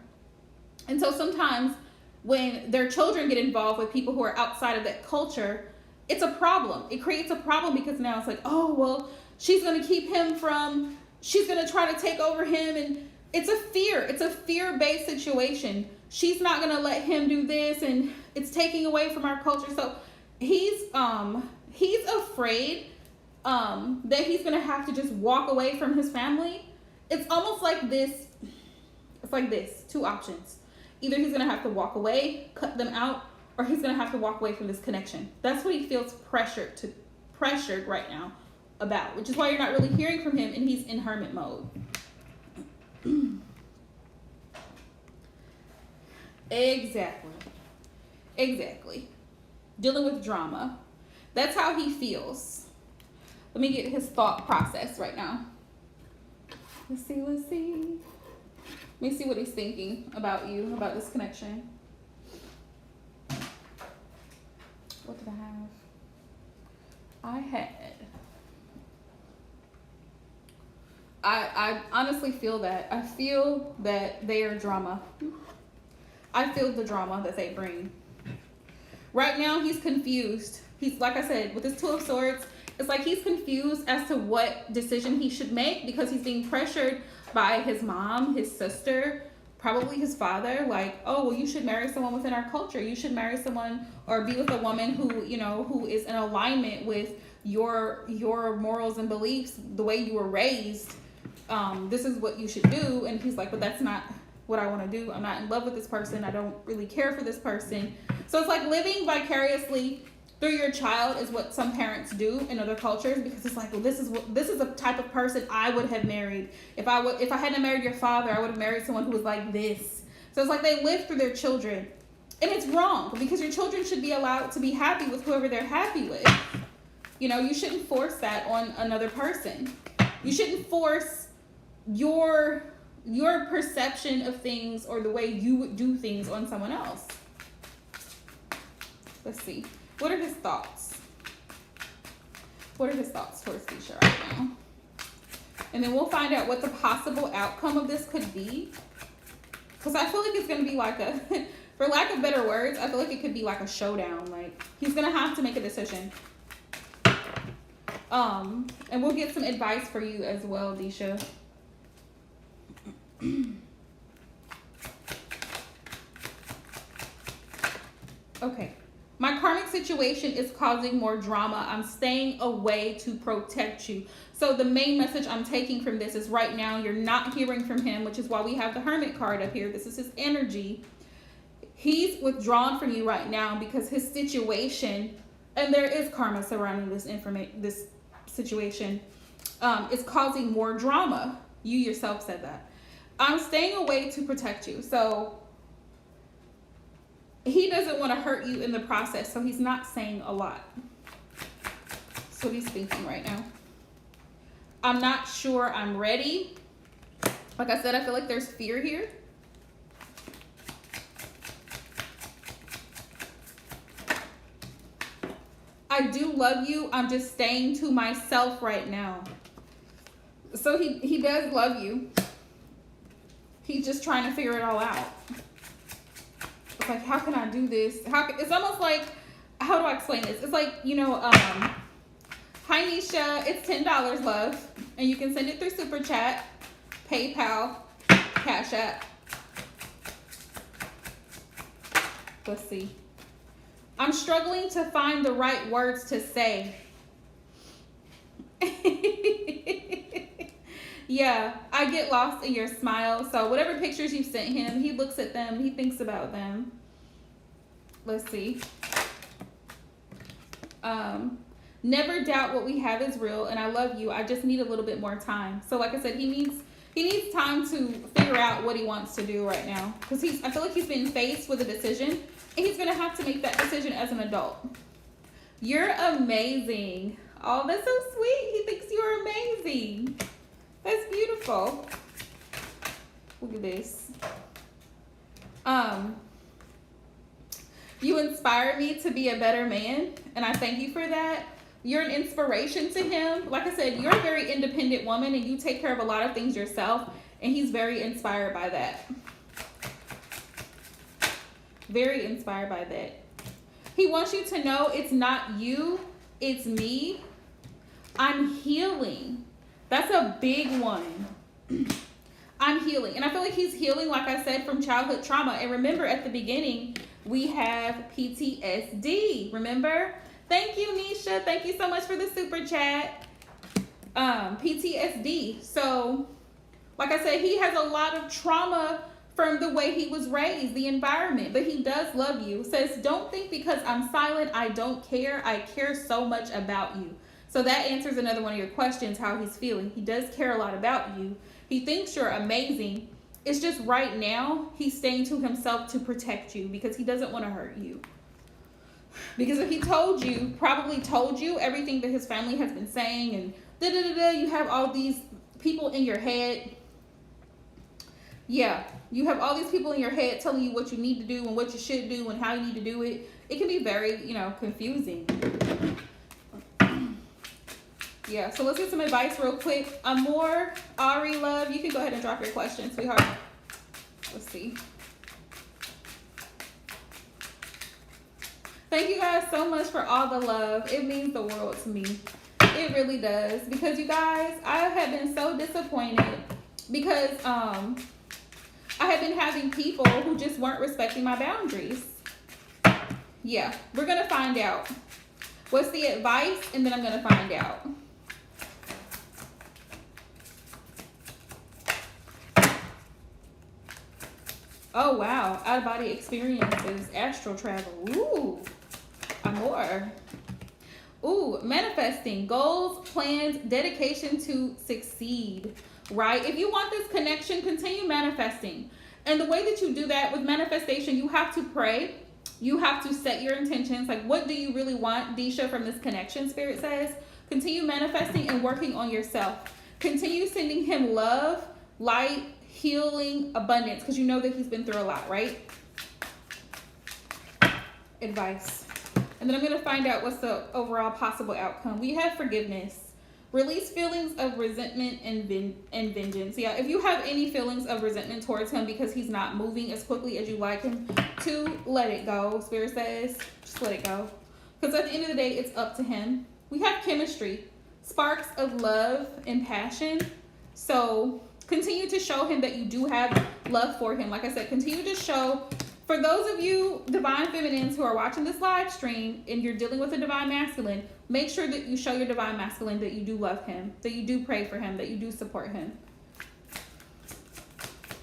A: And so sometimes when their children get involved with people who are outside of that culture, it's a problem. It creates a problem because now it's like, oh, well, she's going to keep him from, she's going to try to take over him. And it's a fear. It's a fear-based situation. She's not going to let him do this, and it's taking away from our culture. So he's afraid that he's going to have to just walk away from his family. It's almost like this. It's like this. 2 options. Either he's going to have to walk away, cut them out, or he's going to have to walk away from this connection. That's what he feels pressured right now about, which is why you're not really hearing from him and he's in hermit mode. Exactly. Dealing with drama. That's how he feels. Let me get his thought process right now. Let's see. Let me see what he's thinking about you, about this connection. What did I have? I honestly feel that. I feel that they are drama. I feel the drama that they bring. Right now, he's confused. He's, like I said, with this 2 of Swords, it's like he's confused as to what decision he should make because he's being pressured by his mom, his sister, probably his father. Like, oh, well, you should marry someone within our culture. You should marry someone or be with a woman who, who is in alignment with your morals and beliefs, the way you were raised. This is what you should do. And he's like, but that's not what I want to do. I'm not in love with this person. I don't really care for this person. So it's like living vicariously through your child is what some parents do in other cultures, because it's like, well, this is the type of person I would have married. If I hadn't married your father, I would have married someone who was like this. So it's like they live through their children. And it's wrong because your children should be allowed to be happy with whoever they're happy with. You know, you shouldn't force that on another person. You shouldn't force your perception of things or the way you would do things on someone else. Let's see. What are his thoughts? What are his thoughts towards Deisha right now? And then we'll find out what the possible outcome of this could be. Because I feel like it's going to be like a, for lack of better words, I feel like it could be like a showdown. Like, he's going to have to make a decision. And we'll get some advice for you as well, Deisha. Okay. My karmic situation is causing more drama. I'm staying away to protect you. So the main message I'm taking from this is right now you're not hearing from him, which is why we have the Hermit card up here. This is his energy. He's withdrawn from you right now because his situation, and there is karma surrounding this situation, is causing more drama. You yourself said that. I'm staying away to protect you. So he doesn't want to hurt you in the process, so he's not saying a lot. That's what he's thinking right now. I'm not sure I'm ready. Like I said, I feel like there's fear here. I do love you. I'm just staying to myself right now. So he does love you. He's just trying to figure it all out. It's like, how can I do this? It's almost like, how do I explain this? It's like, you know, hi Nisha, it's $10, love. And you can send it through Super Chat, PayPal, Cash App. Let's see. I'm struggling to find the right words to say. Yeah, I get lost in your smile. So whatever pictures you sent him, he looks at them. He thinks about them. Let's see. Never doubt what we have is real, and I love you. I just need a little bit more time. So like I said, he needs time to figure out what he wants to do right now. Because I feel like he's been faced with a decision, and he's going to have to make that decision as an adult. You're amazing. Oh, that's so sweet. He thinks you're amazing. That's beautiful. Look at this. You inspire me to be a better man, and I thank you for that. You're an inspiration to him. Like I said, you're a very independent woman, and you take care of a lot of things yourself, and he's very inspired by that. Very inspired by that. He wants you to know it's not you, it's me. I'm healing. That's a big one. I'm healing. And I feel like he's healing, like I said, from childhood trauma. And remember, at the beginning, we have PTSD. Remember? Thank you, Nisha. Thank you so much for the super chat. PTSD. So, like I said, he has a lot of trauma from the way he was raised, the environment. But he does love you. Says, don't think because I'm silent, I don't care. I care so much about you. So that answers another one of your questions, how he's feeling. He does care a lot about you. He thinks you're amazing. It's just right now, he's staying to himself to protect you because he doesn't want to hurt you. Because if he probably told you everything that his family has been saying and you have all these people in your head. Yeah, you have all these people in your head telling you what you need to do and what you should do and how you need to do it. It can be very, confusing. Yeah, so let's get some advice real quick. Amor, Ari, love, you can go ahead and drop your question, sweetheart. Let's see. Thank you guys so much for all the love. It means the world to me. It really does. Because you guys, I have been so disappointed because I have been having people who just weren't respecting my boundaries. Yeah, we're going to find out. What's the advice? And then I'm going to find out. Oh, wow. Out-of-body experiences. Astral travel. Ooh. Amor. Ooh. Manifesting. Goals, plans, dedication to succeed. Right? If you want this connection, continue manifesting. And the way that you do that with manifestation, you have to pray. You have to set your intentions. Like, what do you really want, Deisha, from this connection? Spirit says, continue manifesting and working on yourself. Continue sending him love, light, healing, abundance, because you know that he's been through a lot, right? Advice. And then I'm going to find out what's the overall possible outcome. We have forgiveness. Release feelings of resentment and vengeance. Yeah, if you have any feelings of resentment towards him because he's not moving as quickly as you like him to, let it go. Spirit says, just let it go. Because at the end of the day, it's up to him. We have chemistry, sparks of love and passion. So continue to show him that you do have love for him. Like I said, continue to show. For those of you divine feminines who are watching this live stream and you're dealing with a divine masculine, make sure that you show your divine masculine that you do love him, that you do pray for him, that you do support him.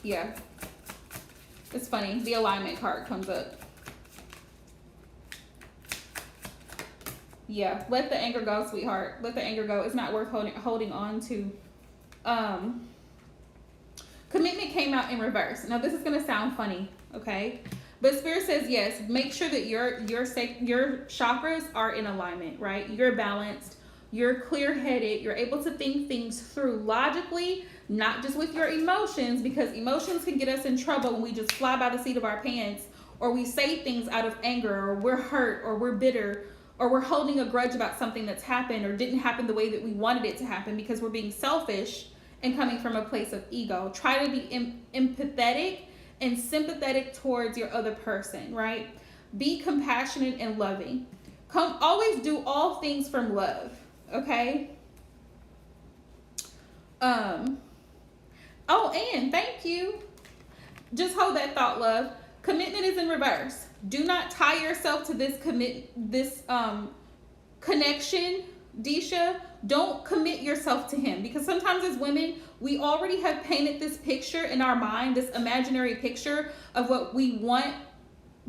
A: Yeah. It's funny. The alignment card comes up. Yeah. Let the anger go, sweetheart. Let the anger go. It's not worth holding on to. Commitment came out in reverse. Now, this is going to sound funny, okay? But Spirit says, yes, make sure that your chakras are in alignment, right? You're balanced. You're clear-headed. You're able to think things through logically, not just with your emotions, because emotions can get us in trouble when we just fly by the seat of our pants, or we say things out of anger, or we're hurt, or we're bitter, or we're holding a grudge about something that's happened or didn't happen the way that we wanted it to happen because we're being selfish and coming from a place of ego. Try to be empathetic and sympathetic towards your other person, right? Be compassionate and loving. Always do all things from love, okay? Oh, and thank you. Just hold that thought, love. Commitment is in reverse. Do not tie yourself to this connection, Deisha. Don't commit yourself to him, because sometimes as women, we already have painted this picture in our mind, this imaginary picture of what we want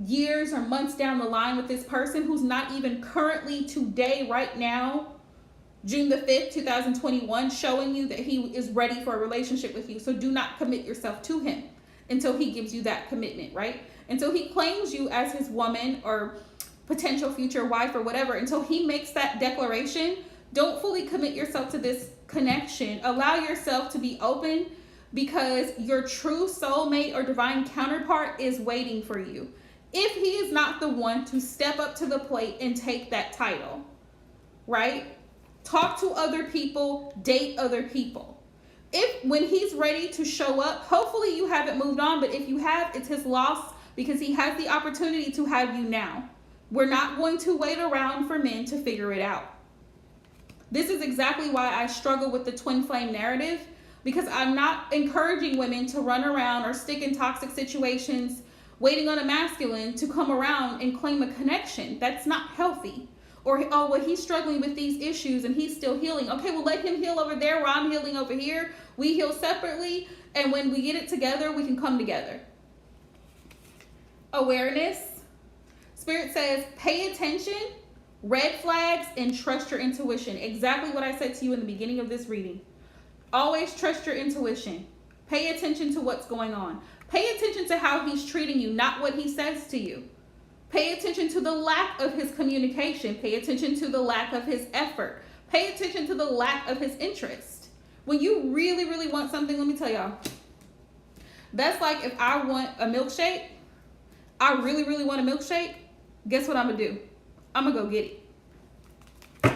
A: years or months down the line with this person who's not even currently today, right now, June the 5th, 2021, showing you that he is ready for a relationship with you. So do not commit yourself to him until he gives you that commitment, right? Until he claims you as his woman or potential future wife or whatever, until he makes that declaration, don't fully commit yourself to this connection. Allow yourself to be open, because your true soulmate or divine counterpart is waiting for you. If he is not the one to step up to the plate and take that title, right? Talk to other people, date other people. When he's ready to show up, hopefully you haven't moved on, but if you have, it's his loss, because he has the opportunity to have you now. We're not going to wait around for men to figure it out. This is exactly why I struggle with the twin flame narrative, because I'm not encouraging women to run around or stick in toxic situations waiting on a masculine to come around and claim a connection. That's not healthy. Or, oh, well, he's struggling with these issues and he's still healing. Okay, well, let him heal over there while I'm healing over here. We heal separately, and when we get it together, we can come together. Awareness. Spirit says, pay attention, red flags, and trust your intuition. Exactly what I said to you in the beginning of this reading. Always trust your intuition. Pay attention to what's going on. Pay attention to how he's treating you, not what he says to you. Pay attention to the lack of his communication. Pay attention to the lack of his effort. Pay attention to the lack of his interest. When you really, really want something, let me tell y'all, that's like if I want a milkshake, I really, really want a milkshake, guess what I'm going to do? I'm going to go get it.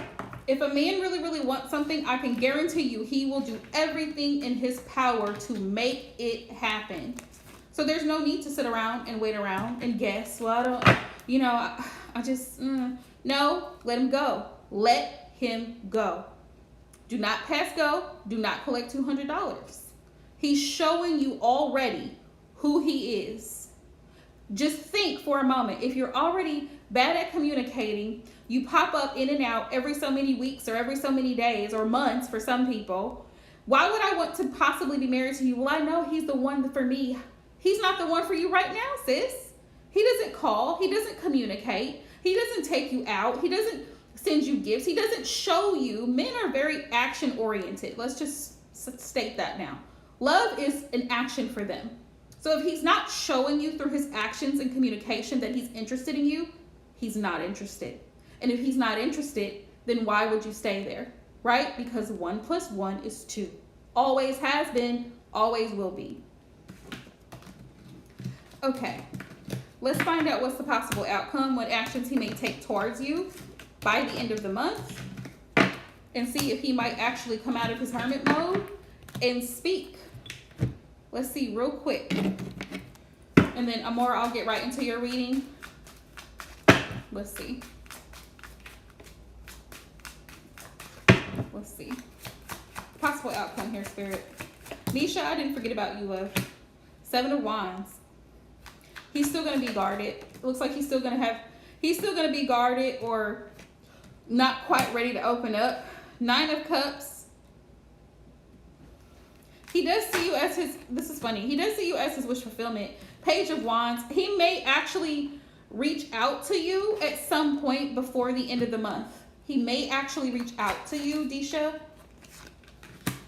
A: If a man really, really wants something, I can guarantee you he will do everything in his power to make it happen. So there's no need to sit around and wait around and guess. Well, I don't, I just, no, let him go. Let him go. Do not pass go. Do not collect $200. He's showing you already who he is. Just think for a moment. If you're already bad at communicating, you pop up in and out every so many weeks or every so many days or months for some people. Why would I want to possibly be married to you? Well, I know he's the one for me. He's not the one for you right now, sis. He doesn't call. He doesn't communicate. He doesn't take you out. He doesn't send you gifts. He doesn't show you. Men are very action oriented. Let's just state that now. Love is an action for them. So if he's not showing you through his actions and communication that he's interested in you, he's not interested. And if he's not interested, then why would you stay there, right? Because 1 + 1 is 2. Always has been, always will be. Okay, let's find out what's the possible outcome, what actions he may take towards you by the end of the month, and see if he might actually come out of his hermit mode and speak. Let's see real quick. And then Amor, I'll get right into your reading. Let's see. Let's see. Possible outcome here, Spirit. Nisha, I didn't forget about you, love. 7 of Wands. He's still going to be guarded. It looks like he's still going to be guarded or not quite ready to open up. 9 of Cups. He does see you as his, this is funny, he does see you as his wish fulfillment. Page of Wands. He may actually reach out to you at some point before the end of the month. He may actually reach out to you, Disha.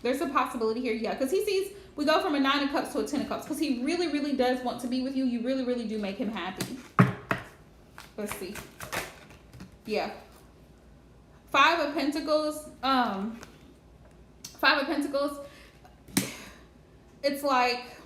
A: There's a possibility here, yeah, because he sees, we go from a 9 of Cups to a 10 of Cups, because he really, really does want to be with you. You really, really do make him happy. Let's see. Yeah. 5 of Pentacles. 5 of Pentacles. It's like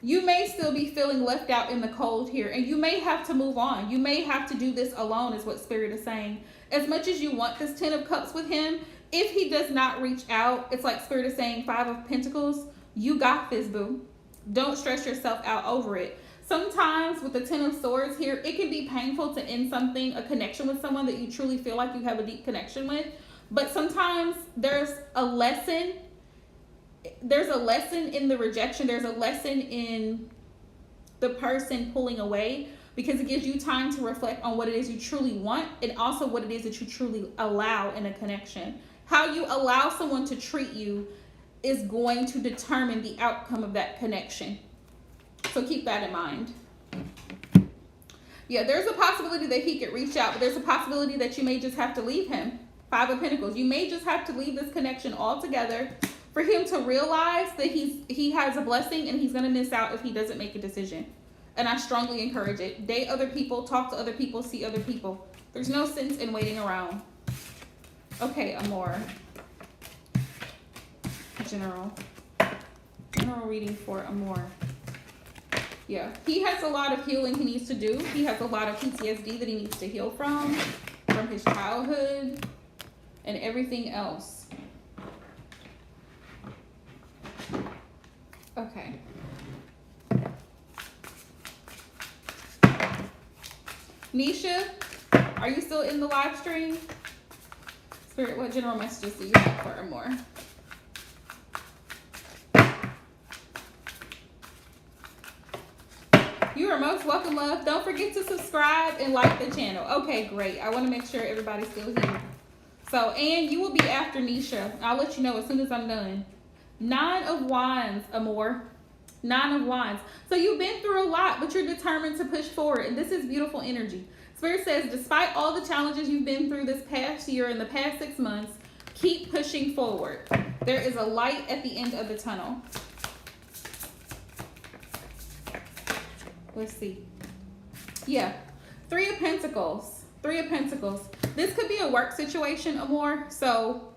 A: you may still be feeling left out in the cold here, and you may have to move on. You may have to do this alone, is what Spirit is saying. As much as you want this 10 of Cups with him, if he does not reach out, it's like Spirit is saying 5 of Pentacles, you got this, boo. Don't stress yourself out over it. Sometimes with the 10 of Swords here, it can be painful to end something, a connection with someone that you truly feel like you have a deep connection with. But sometimes there's a lesson. There's a lesson in the rejection. There's a lesson in the person pulling away, because it gives you time to reflect on what it is you truly want, and also what it is that you truly allow in a connection. How you allow someone to treat you is going to determine the outcome of that connection. So keep that in mind. Yeah, there's a possibility that he could reach out, but there's a possibility that you may just have to leave him. 5 of Pentacles. You may just have to leave this connection altogether for him to realize that he has a blessing, and he's going to miss out if he doesn't make a decision. And I strongly encourage it. Date other people, talk to other people, see other people. There's no sense in waiting around. Okay, Amor. General reading for Amor. Yeah, he has a lot of healing he needs to do. He has a lot of PTSD that he needs to heal from his childhood and everything else. Okay. Nisha, are you still in the live stream? Spirit, what general messages do you have for Amor? You are most welcome, love. Don't forget to subscribe and like the channel. Okay, great. I want to make sure everybody's still here. So, and you will be after Nisha. I'll let you know as soon as I'm done. 9 of Wands, Amor. 9 of Wands. So you've been through a lot, but you're determined to push forward. And this is beautiful energy. Spirit says, despite all the challenges you've been through this past year and the past 6 months, keep pushing forward. There is a light at the end of the tunnel. Let's see. Yeah. 3 of Pentacles. 3 of Pentacles. This could be a work situation, Amor. So,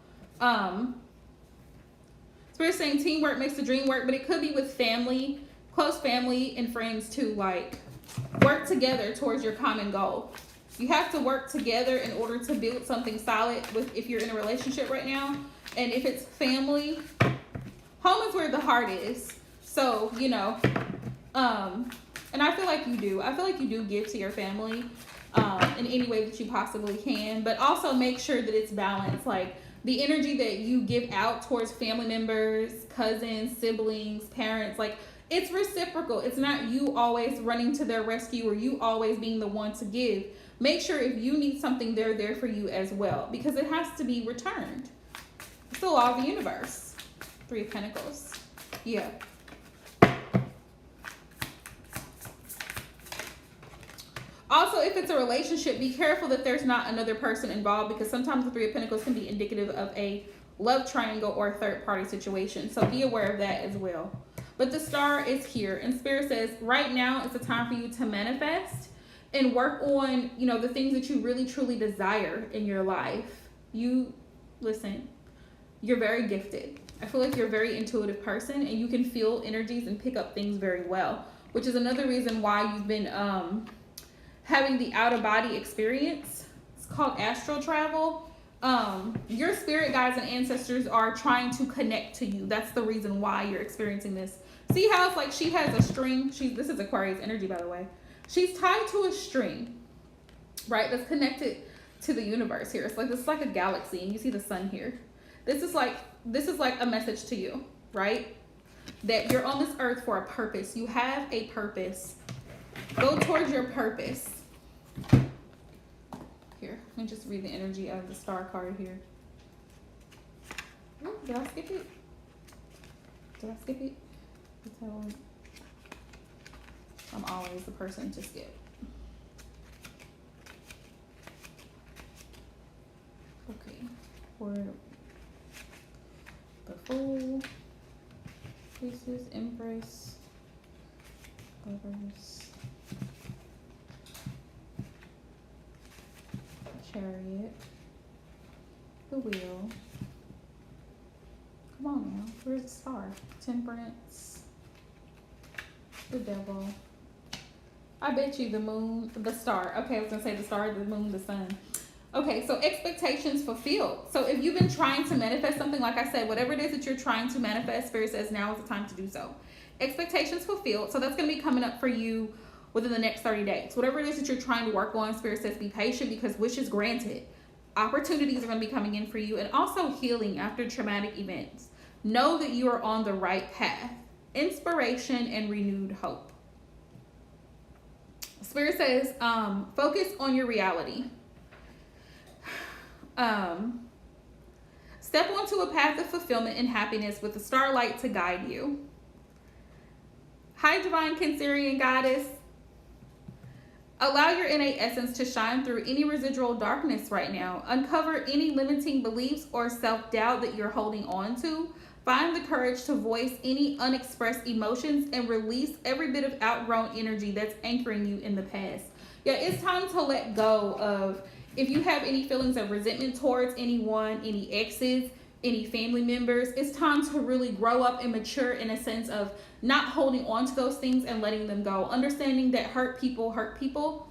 A: Spirit's saying teamwork makes the dream work, but it could be with family, close family and friends too. Like, work together towards your common goal. You have to work together in order to build something solid with, if you're in a relationship right now. And if it's family, home is where the heart is. So, you know, and I feel like you do. I feel like you do give to your family in any way that you possibly can. But also make sure that it's balanced. Like, the energy that you give out towards family members, cousins, siblings, parents, like, it's reciprocal. It's not you always running to their rescue or you always being the one to give. Make sure if you need something, they're there for you as well, because it has to be returned. It's the law of the universe. 3 of Pentacles. Yeah. Also, if it's a relationship, be careful that there's not another person involved, because sometimes the 3 of Pentacles can be indicative of a love triangle or a third party situation. So be aware of that as well. But the star is here, and Spirit says right now is the time for you to manifest and work on, you know, the things that you really truly desire in your life. You, listen, you're very gifted. I feel like you're a very intuitive person, and you can feel energies and pick up things very well, which is another reason why you've been having the out of body experience. It's called astral travel. Your spirit guides and ancestors are trying to connect to you. That's the reason why you're experiencing this. See how it's like she has a string. This is Aquarius energy, by the way. She's tied to a string, right? That's connected to the universe here. It's like this is like a galaxy, and you see the sun here. This is like a message to you, right? That you're on this earth for a purpose. You have a purpose. Go towards your purpose. Here, let me just read the energy of the star card here. Ooh, did I skip it? I'm always the person to skip. Okay, for the Fool, Priestess, Empress, Lovers, Chariot, the Wheel. Come on now, where's the Star? Temperance, the Devil. I bet you the Moon, the Star. Okay, I was gonna say the Star, the Moon, the Sun. Okay, so expectations fulfilled. So if you've been trying to manifest something, like I said, whatever it is that you're trying to manifest, Spirit says now is the time to do so. Expectations fulfilled. So that's going to be coming up for you within the next 30 days. Whatever it is that you're trying to work on, Spirit says be patient because wishes granted. Opportunities are going to be coming in for you, and also healing after traumatic events. Know that you are on the right path. Inspiration and renewed hope. Spirit says focus on your reality. Step onto a path of fulfillment and happiness with the starlight to guide you. Hi, Divine Cancerian Goddess. Allow your innate essence to shine through any residual darkness right now. Uncover any limiting beliefs or self-doubt that you're holding on to. Find the courage to voice any unexpressed emotions and release every bit of outgrown energy that's anchoring you in the past. Yeah, it's time to let go of, if you have any feelings of resentment towards anyone, any exes, any family members, it's time to really grow up and mature in a sense of not holding on to those things and letting them go. Understanding that hurt people,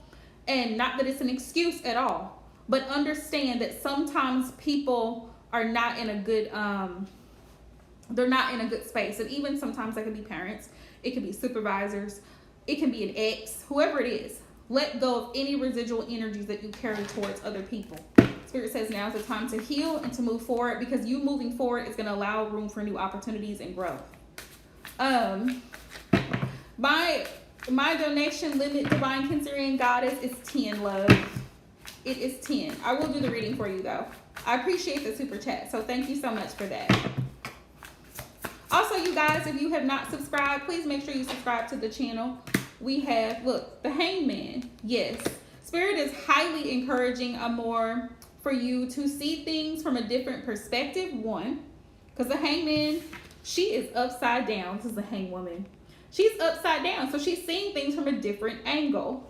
A: and not that it's an excuse at all, but understand that sometimes people are not in a good, they're not in a good space. And even sometimes that could be parents, it could be supervisors, it can be an ex, whoever it is. Let go of any residual energies that you carry towards other people. Spirit says now is the time to heal and to move forward, because you moving forward is going to allow room for new opportunities and growth. My donation limit, Divine Cancerian Goddess, is 10, love. It is 10. I will do the reading for you, though. I appreciate the super chat, so thank you so much for that. Also, you guys, if you have not subscribed, please make sure you subscribe to the channel. We have, look, the Hangman. Yes. Spirit is highly encouraging, Amor, for you to see things from a different perspective. One, because the Hangman, she is upside down. This is the Hangwoman. She's upside down, so she's seeing things from a different angle.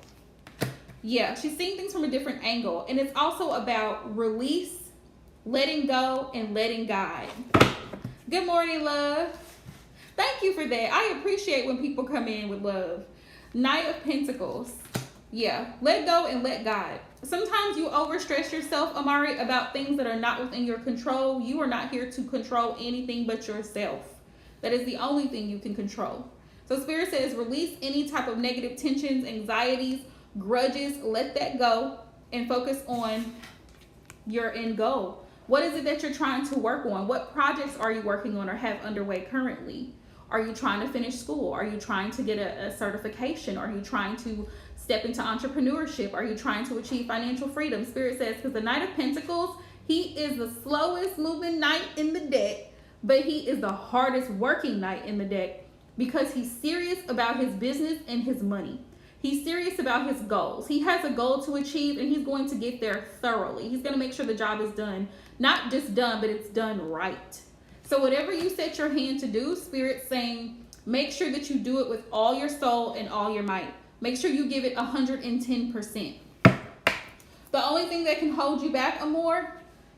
A: Yeah, she's seeing things from a different angle. And it's also about release, letting go, and letting God. Good morning, love. Thank you for that. I appreciate when people come in with love. Knight of Pentacles. Yeah, let go and let God. Sometimes you overstress yourself, Amari, about things that are not within your control. You are not here to control anything but yourself. That is the only thing you can control. So Spirit says release any type of negative tensions, anxieties, grudges. Let that go and focus on your end goal. What is it that you're trying to work on? What projects are you working on or have underway currently? Are you trying to finish school? Are you trying to get a certification? Are you trying to step into entrepreneurship? Are you trying to achieve financial freedom? Spirit says, because the Knight of Pentacles, he is the slowest moving knight in the deck, but he is the hardest working knight in the deck because he's serious about his business and his money. He's serious about his goals. He has a goal to achieve, and he's going to get there thoroughly. He's going to make sure the job is done. Not just done, but it's done right. So whatever you set your hand to do, Spirit's saying, Make sure that you do it with all your soul and all your might. Make sure you give it 110%. The only thing that can hold you back, Amor,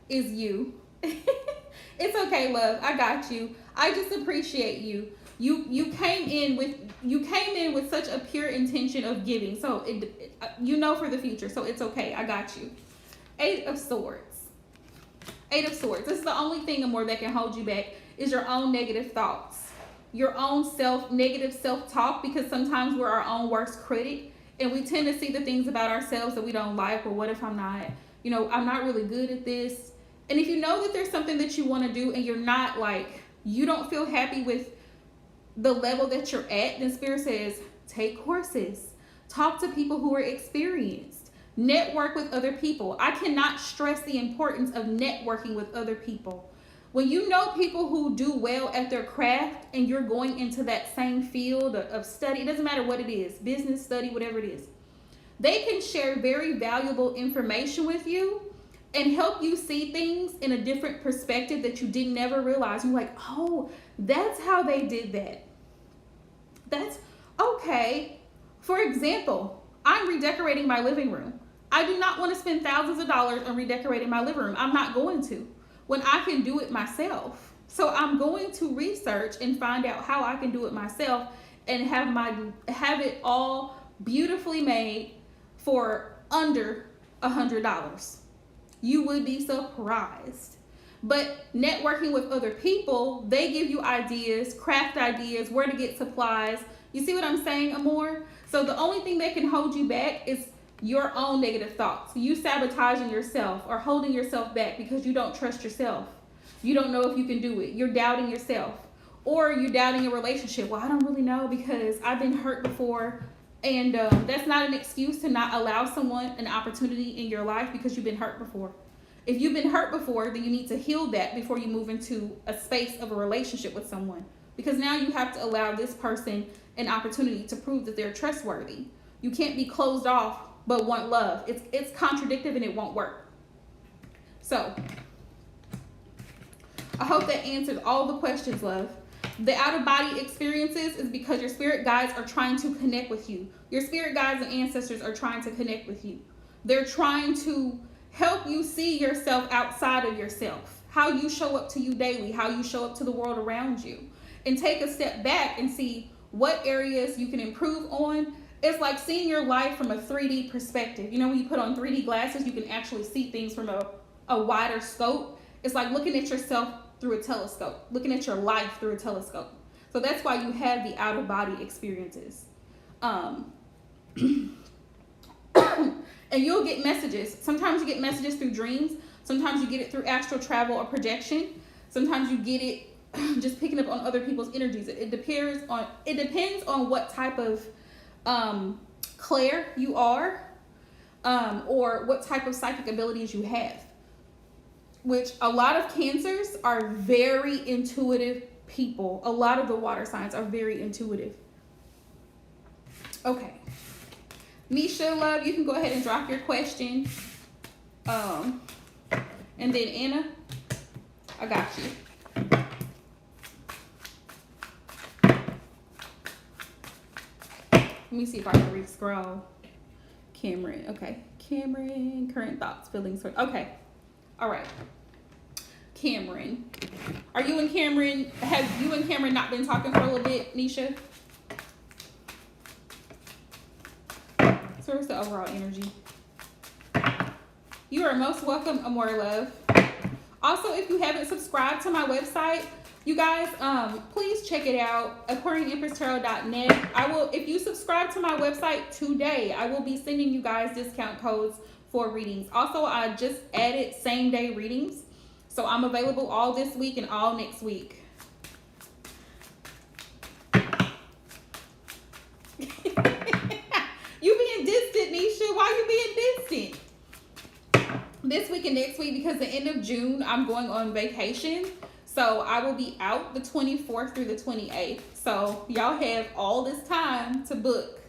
A: is you. It's okay, love. I got you. I just appreciate you. You came in with such a pure intention of giving. So you know for the future. So it's okay. I got you. 8 of Swords. 8 of Swords. This is the only thing, Amor, that can hold you back is your own negative thoughts. Your own negative self-talk, because sometimes we're our own worst critic and we tend to see the things about ourselves that we don't like. Or what if I'm not, I'm not really good at this. And if you know that there's something that you want to do and you're not you don't feel happy with the level that you're at, then Spirit says, take courses, talk to people who are experienced, network with other people. I cannot stress the importance of networking with other people. When you know people who do well at their craft and you're going into that same field of study, it doesn't matter what it is, business, study, whatever it is, they can share very valuable information with you and help you see things in a different perspective that you didn't never realize. You're like, oh, that's how they did that. That's okay. For example, I'm redecorating my living room. I do not want to spend thousands of dollars on redecorating my living room. I'm not going to, when I can do it myself. So I'm going to research and find out how I can do it myself and have it all beautifully made for under $100. You would be surprised. But networking with other people, they give you ideas, craft ideas, where to get supplies. You see what I'm saying, Amor? So the only thing that can hold you back is your own negative thoughts. You sabotaging yourself or holding yourself back because you don't trust yourself. You don't know if you can do it. You're doubting yourself. Or you're doubting a relationship. Well, I don't really know because I've been hurt before. And that's not an excuse to not allow someone an opportunity in your life because you've been hurt before. If you've been hurt before, then you need to heal that before you move into a space of a relationship with someone. Because now you have to allow this person an opportunity to prove that they're trustworthy. You can't be closed off but want love. It's contradictive and it won't work. So, I hope that answered all the questions, love. The out-of-body experiences is because your spirit guides are trying to connect with you. Your spirit guides and ancestors are trying to connect with you. They're trying to help you see yourself outside of yourself. How you show up to you daily, how you show up to the world around you. And take a step back and see what areas you can improve on. It's like seeing your life from a 3D perspective. You know, when you put on 3D glasses, you can actually see things from a wider scope. It's like looking at yourself through a telescope, looking at your life through a telescope. So that's why you have the out-of-body experiences. And you'll get messages. Sometimes you get messages through dreams. Sometimes you get it through astral travel or projection. Sometimes you get it just picking up on other people's energies. It depends on what type of clair you are, or what type of psychic abilities you have. Which a lot of Cancers are very intuitive people. A lot of the water signs are very intuitive. Okay. Nisha, love, you can go ahead and drop your question. And then Anna, I got you. Let me see if I can re-scroll. Cameron, okay. Cameron, current thoughts, feelings. Okay. All right. Cameron. Have you and Cameron not been talking for a little bit, Nisha? So where's the overall energy? You are most welcome, Amor Love. Also, if you haven't subscribed to my website, you guys, please check it out, AquarianEmpressTarot.net. If you subscribe to my website today, I will be sending you guys discount codes for readings. Also, I just added same-day readings. So I'm available all this week and all next week. You being distant, Nisha. Why you being distant? This week and next week, because the end of June, I'm going on vacation. So I will be out the 24th through the 28th. So y'all have all this time to book.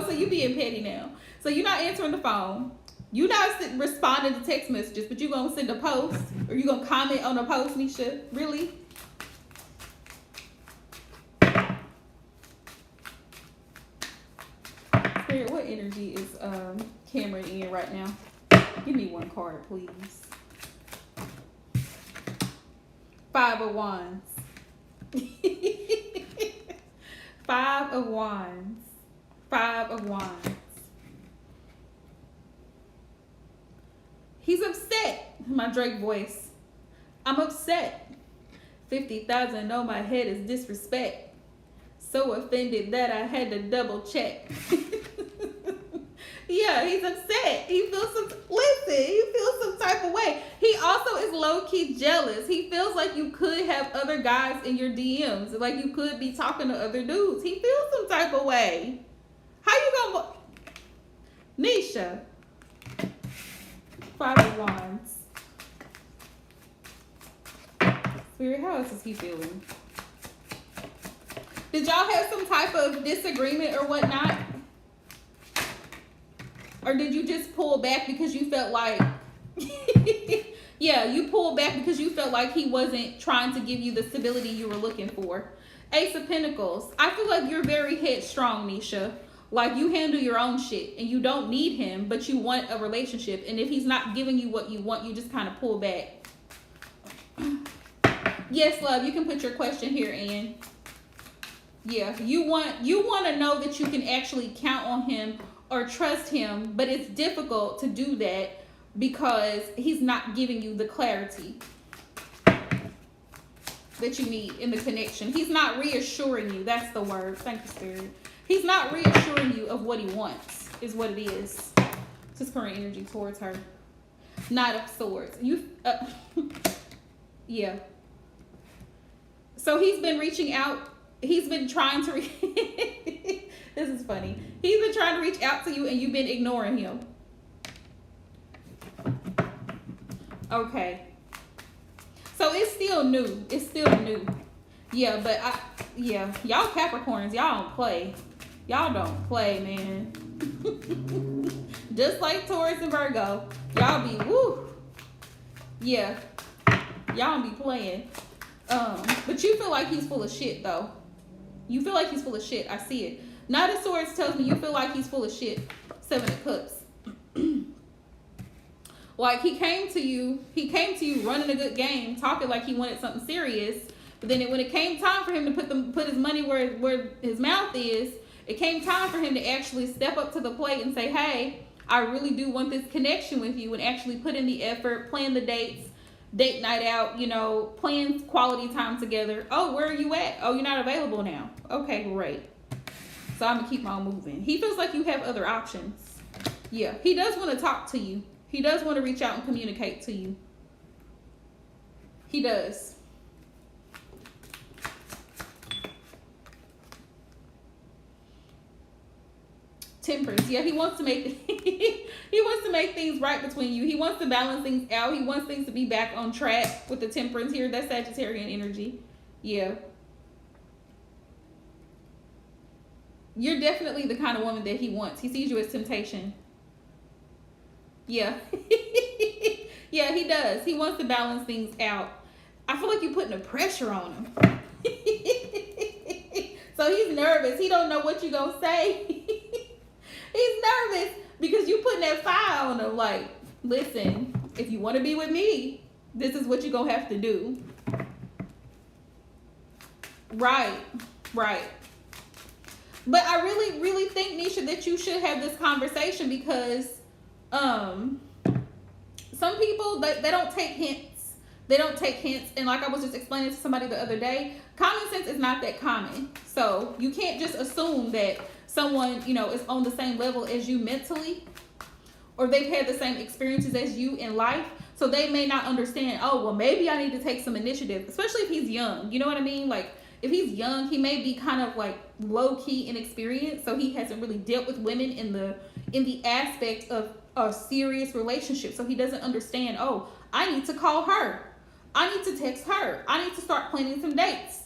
A: So you being petty now. So you're not answering the phone. You not responding to text messages, but you gonna send a post or you gonna comment on a post, Nisha? Really? Spirit, what energy is Cameron in right now? Give me one card, please. 5 of Wands. 5 of Wands. 5 of Wands. He's upset. My Drake voice. I'm upset. 50,000 on my head is disrespect. So offended that I had to double check. Yeah, he's upset. He feels some type of way. He also is low-key jealous. He feels like you could have other guys in your DMs. Like you could be talking to other dudes. He feels some type of way. How you gonna... Nisha. 5 of Wands. Spirit, how else is he feeling? Did y'all have some type of disagreement or whatnot? Or did you just pull back because you felt like... Yeah, you pulled back because you felt like he wasn't trying to give you the stability you were looking for. Ace of Pentacles. I feel like you're very headstrong, Nisha. Like you handle your own shit and you don't need him, but you want a relationship. And if he's not giving you what you want, you just kind of pull back. Yes, love, you can put your question here, Ann. Yeah, you want to know that you can actually count on him or trust him, but it's difficult to do that because he's not giving you the clarity that you need in the connection. He's not reassuring you. That's the word. Thank you, Spirit. He's not reassuring you of what he wants, is what it is. It's his current energy towards her. Knight of Swords. Yeah. So he's been reaching out. He's been trying to... This is funny. He's been trying to reach out to you and you've been ignoring him. Okay. So it's still new. It's still new. Yeah, but y'all Capricorns, y'all don't play. Y'all don't play, man. Just like Taurus and Virgo, y'all be woo. Yeah, y'all don't be playing. But you feel like he's full of shit, though. You feel like he's full of shit. I see it. Knight of Swords tells me you feel like he's full of shit. 7 of Cups. Like he came to you running a good game, talking like he wanted something serious. But then when it came time for him to put his money where his mouth is, it came time for him to actually step up to the plate and say, hey, I really do want this connection with you, and actually put in the effort, plan the dates, date night out, plan quality time together. Oh, where are you at? Oh, you're not available now. Okay, great. So I'm going to keep on moving. He feels like you have other options. Yeah, he does want to talk to you. He does want to reach out and communicate to you. He does. Temperance. Yeah, he wants to make things right between you. He wants to balance things out. He wants things to be back on track with the Temperance here. That's Sagittarian energy. Yeah. You're definitely the kind of woman that he wants. He sees you as temptation. Yeah. Yeah, he does. He wants to balance things out. I feel like you're putting a pressure on him. So he's nervous. He don't know what you're going to say. He's nervous because you putting that fire on him. Like, listen, if you want to be with me, this is what you're going to have to do. Right. But I really, really think, Nisha, that you should have this conversation because some people, they don't take hints. They don't take hints. And like I was just explaining to somebody the other day, common sense is not that common. So you can't just assume that someone, is on the same level as you mentally, or they've had the same experiences as you in life. So they may not understand, oh, well, maybe I need to take some initiative, especially if he's young. You know what I mean? Like, if he's young, he may be kind of like low-key inexperienced. So he hasn't really dealt with women in the aspect of a serious relationship. So he doesn't understand, oh, I need to call her. I need to text her. I need to start planning some dates.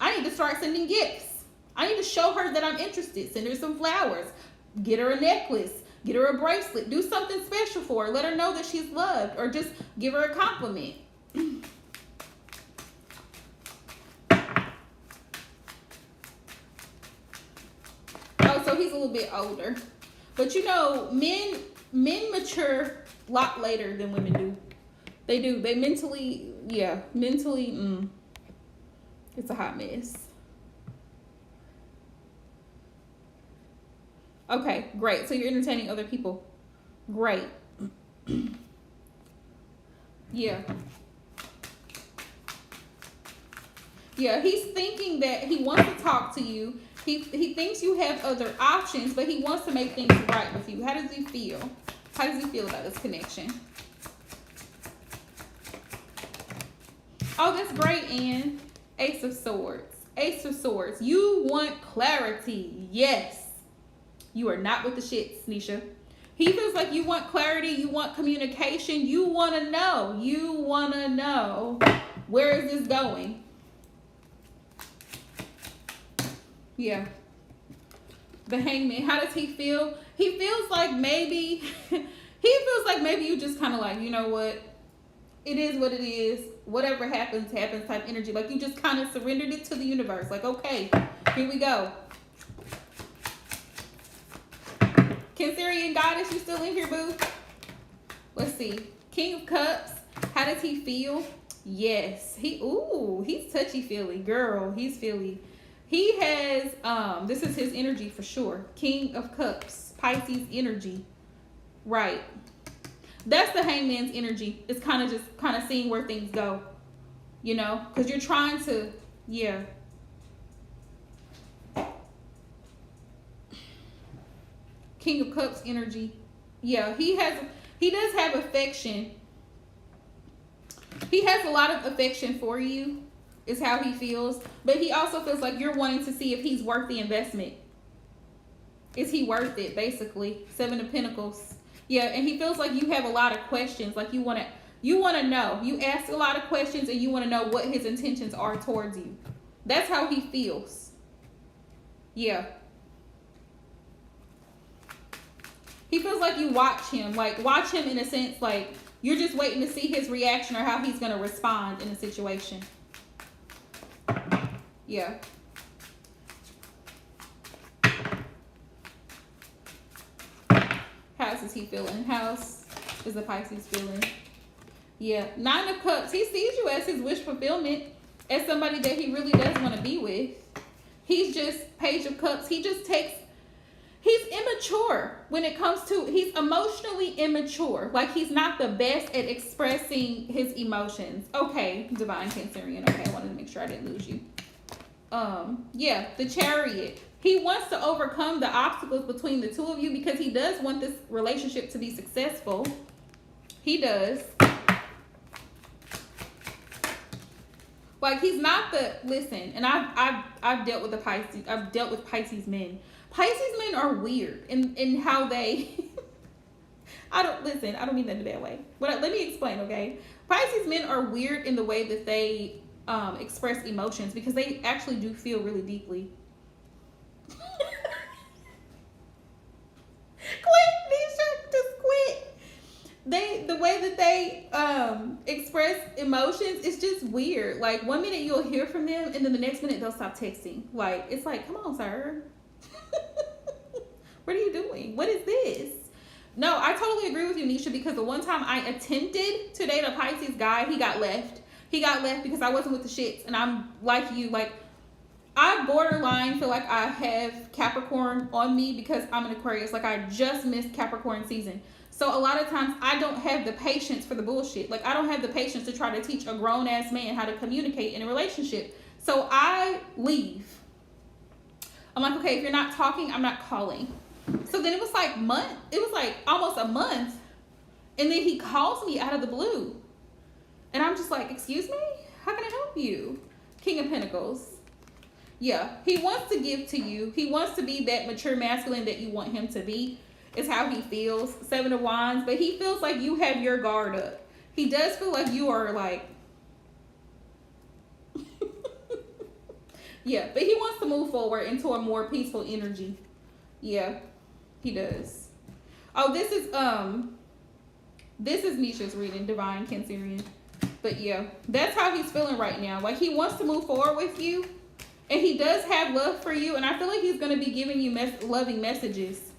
A: I need to start sending gifts. I need to show her that I'm interested. Send her some flowers. Get her a necklace. Get her a bracelet. Do something special for her. Let her know that she's loved, or just give her a compliment. Oh, so he's a little bit older. But you know, men mature a lot later than women do. They do. They mentally, it's a hot mess. Okay, great. So you're entertaining other people. Great. Yeah. Yeah, he's thinking that he wants to talk to you. He thinks you have other options, but he wants to make things right with you. How does he feel? How does he feel about this connection? Oh, that's great, Anne. Ace of Swords. Ace of Swords. You want clarity. Yes. You are not with the shits, Nisha. He feels like you want clarity. You want communication. You want to know. You want to know. Where is this going? Yeah. The Hangman. How does he feel? He feels like maybe you just kind of like, you know what? It is what it is. Whatever happens, happens type energy. Like you just kind of surrendered it to the universe. Like, okay, here we go. Cancerian goddess, you still in here, boo? Let's see. King of Cups. How does he feel? Yes. He's touchy-feely. Girl, he's feely. He has, this is his energy for sure. King of Cups. Pisces energy. Right. That's the Hangman's energy. It's kind of seeing where things go. You know? Because you're trying to, yeah. King of Cups energy. Yeah, he does have affection. He has a lot of affection for you, is how he feels. But he also feels like you're wanting to see if he's worth the investment. Is he worth it, basically? Seven of Pentacles. Yeah, and he feels like you have a lot of questions. Like you want to know. You ask a lot of questions and you want to know what his intentions are towards you. That's how he feels. Yeah. He feels like you watch him in a sense, like you're just waiting to see his reaction or how he's going to respond in a situation. Yeah. House is he feeling? House is the Pisces feeling. Yeah. Nine of Cups. He sees you as his wish fulfillment, as somebody that he really does want to be with. He's just Page of Cups. He's immature when it comes to, he's emotionally immature. Like he's not the best at expressing his emotions. Okay, Divine Cancerian. Okay, I wanted to make sure I didn't lose you. Yeah, the Chariot. He wants to overcome the obstacles between the two of you because he does want this relationship to be successful. He does. Like he's not listen, and I've dealt with the Pisces. I've dealt with Pisces men. Pisces men are weird in how they I don't mean that in a bad way. But let me explain, okay? Pisces men are weird in the way that they express emotions because they actually do feel really deeply. Quit, Nisha, just quit. The way that they express emotions is just weird. Like 1 minute you'll hear from them and then the next minute they'll stop texting. Like it's like, come on, sir. What are you doing? What is this? No, I totally agree with you, Nisha, because the one time I attempted to date a Pisces guy, he got left. He got left because I wasn't with the shits. And I'm like you, like, I borderline feel like I have Capricorn on me because I'm an Aquarius. Like, I just missed Capricorn season. So a lot of times I don't have the patience for the bullshit. Like, I don't have the patience to try to teach a grown-ass man how to communicate in a relationship. So I leave. I'm like, okay, if you're not talking, I'm not calling. So then it was like almost a month. And then he calls me out of the blue. And I'm just like, excuse me? How can I help you? King of Pentacles. Yeah, he wants to give to you. He wants to be that mature masculine that you want him to be. Is how he feels. 7 of Wands. But he feels like you have your guard up. He does feel like you are like... Yeah, but he wants to move forward into a more peaceful energy. Yeah, he does. Oh, this is Nisha's reading, Divine Cancerian. But yeah, that's how he's feeling right now. Like, he wants to move forward with you, and he does have love for you, and I feel like he's going to be giving you loving messages.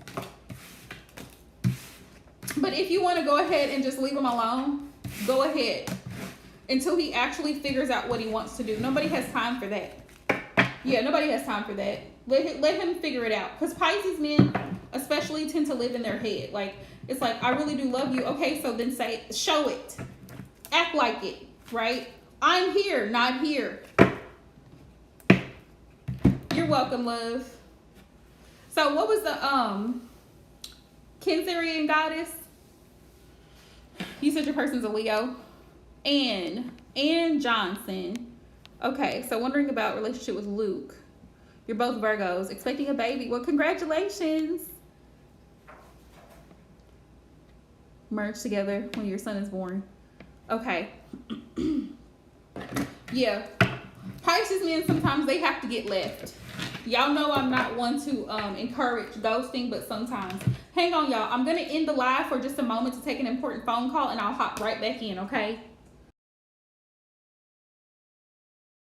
A: But if you want to go ahead and just leave him alone, go ahead. Until he actually figures out what he wants to do. Nobody has time for that. Yeah, nobody has time for that. Let him figure it out. Because Pisces men especially tend to live in their head. Like, it's like, I really do love you. Okay, so then show it. Act like it, right? I'm here, not here. You're welcome, love. So what was the Cancerian goddess? You said your person's a Leo. Ann Johnson. Okay, so wondering about relationship with Luke. You're both Virgos. Expecting a baby. Well, congratulations. Merge together when your son is born. Okay. Yeah. Pisces men, sometimes they have to get left. Y'all know I'm not one to encourage ghosting, but sometimes. Hang on, y'all. I'm going to end the live for just a moment to take an important phone call, and I'll hop right back in, okay?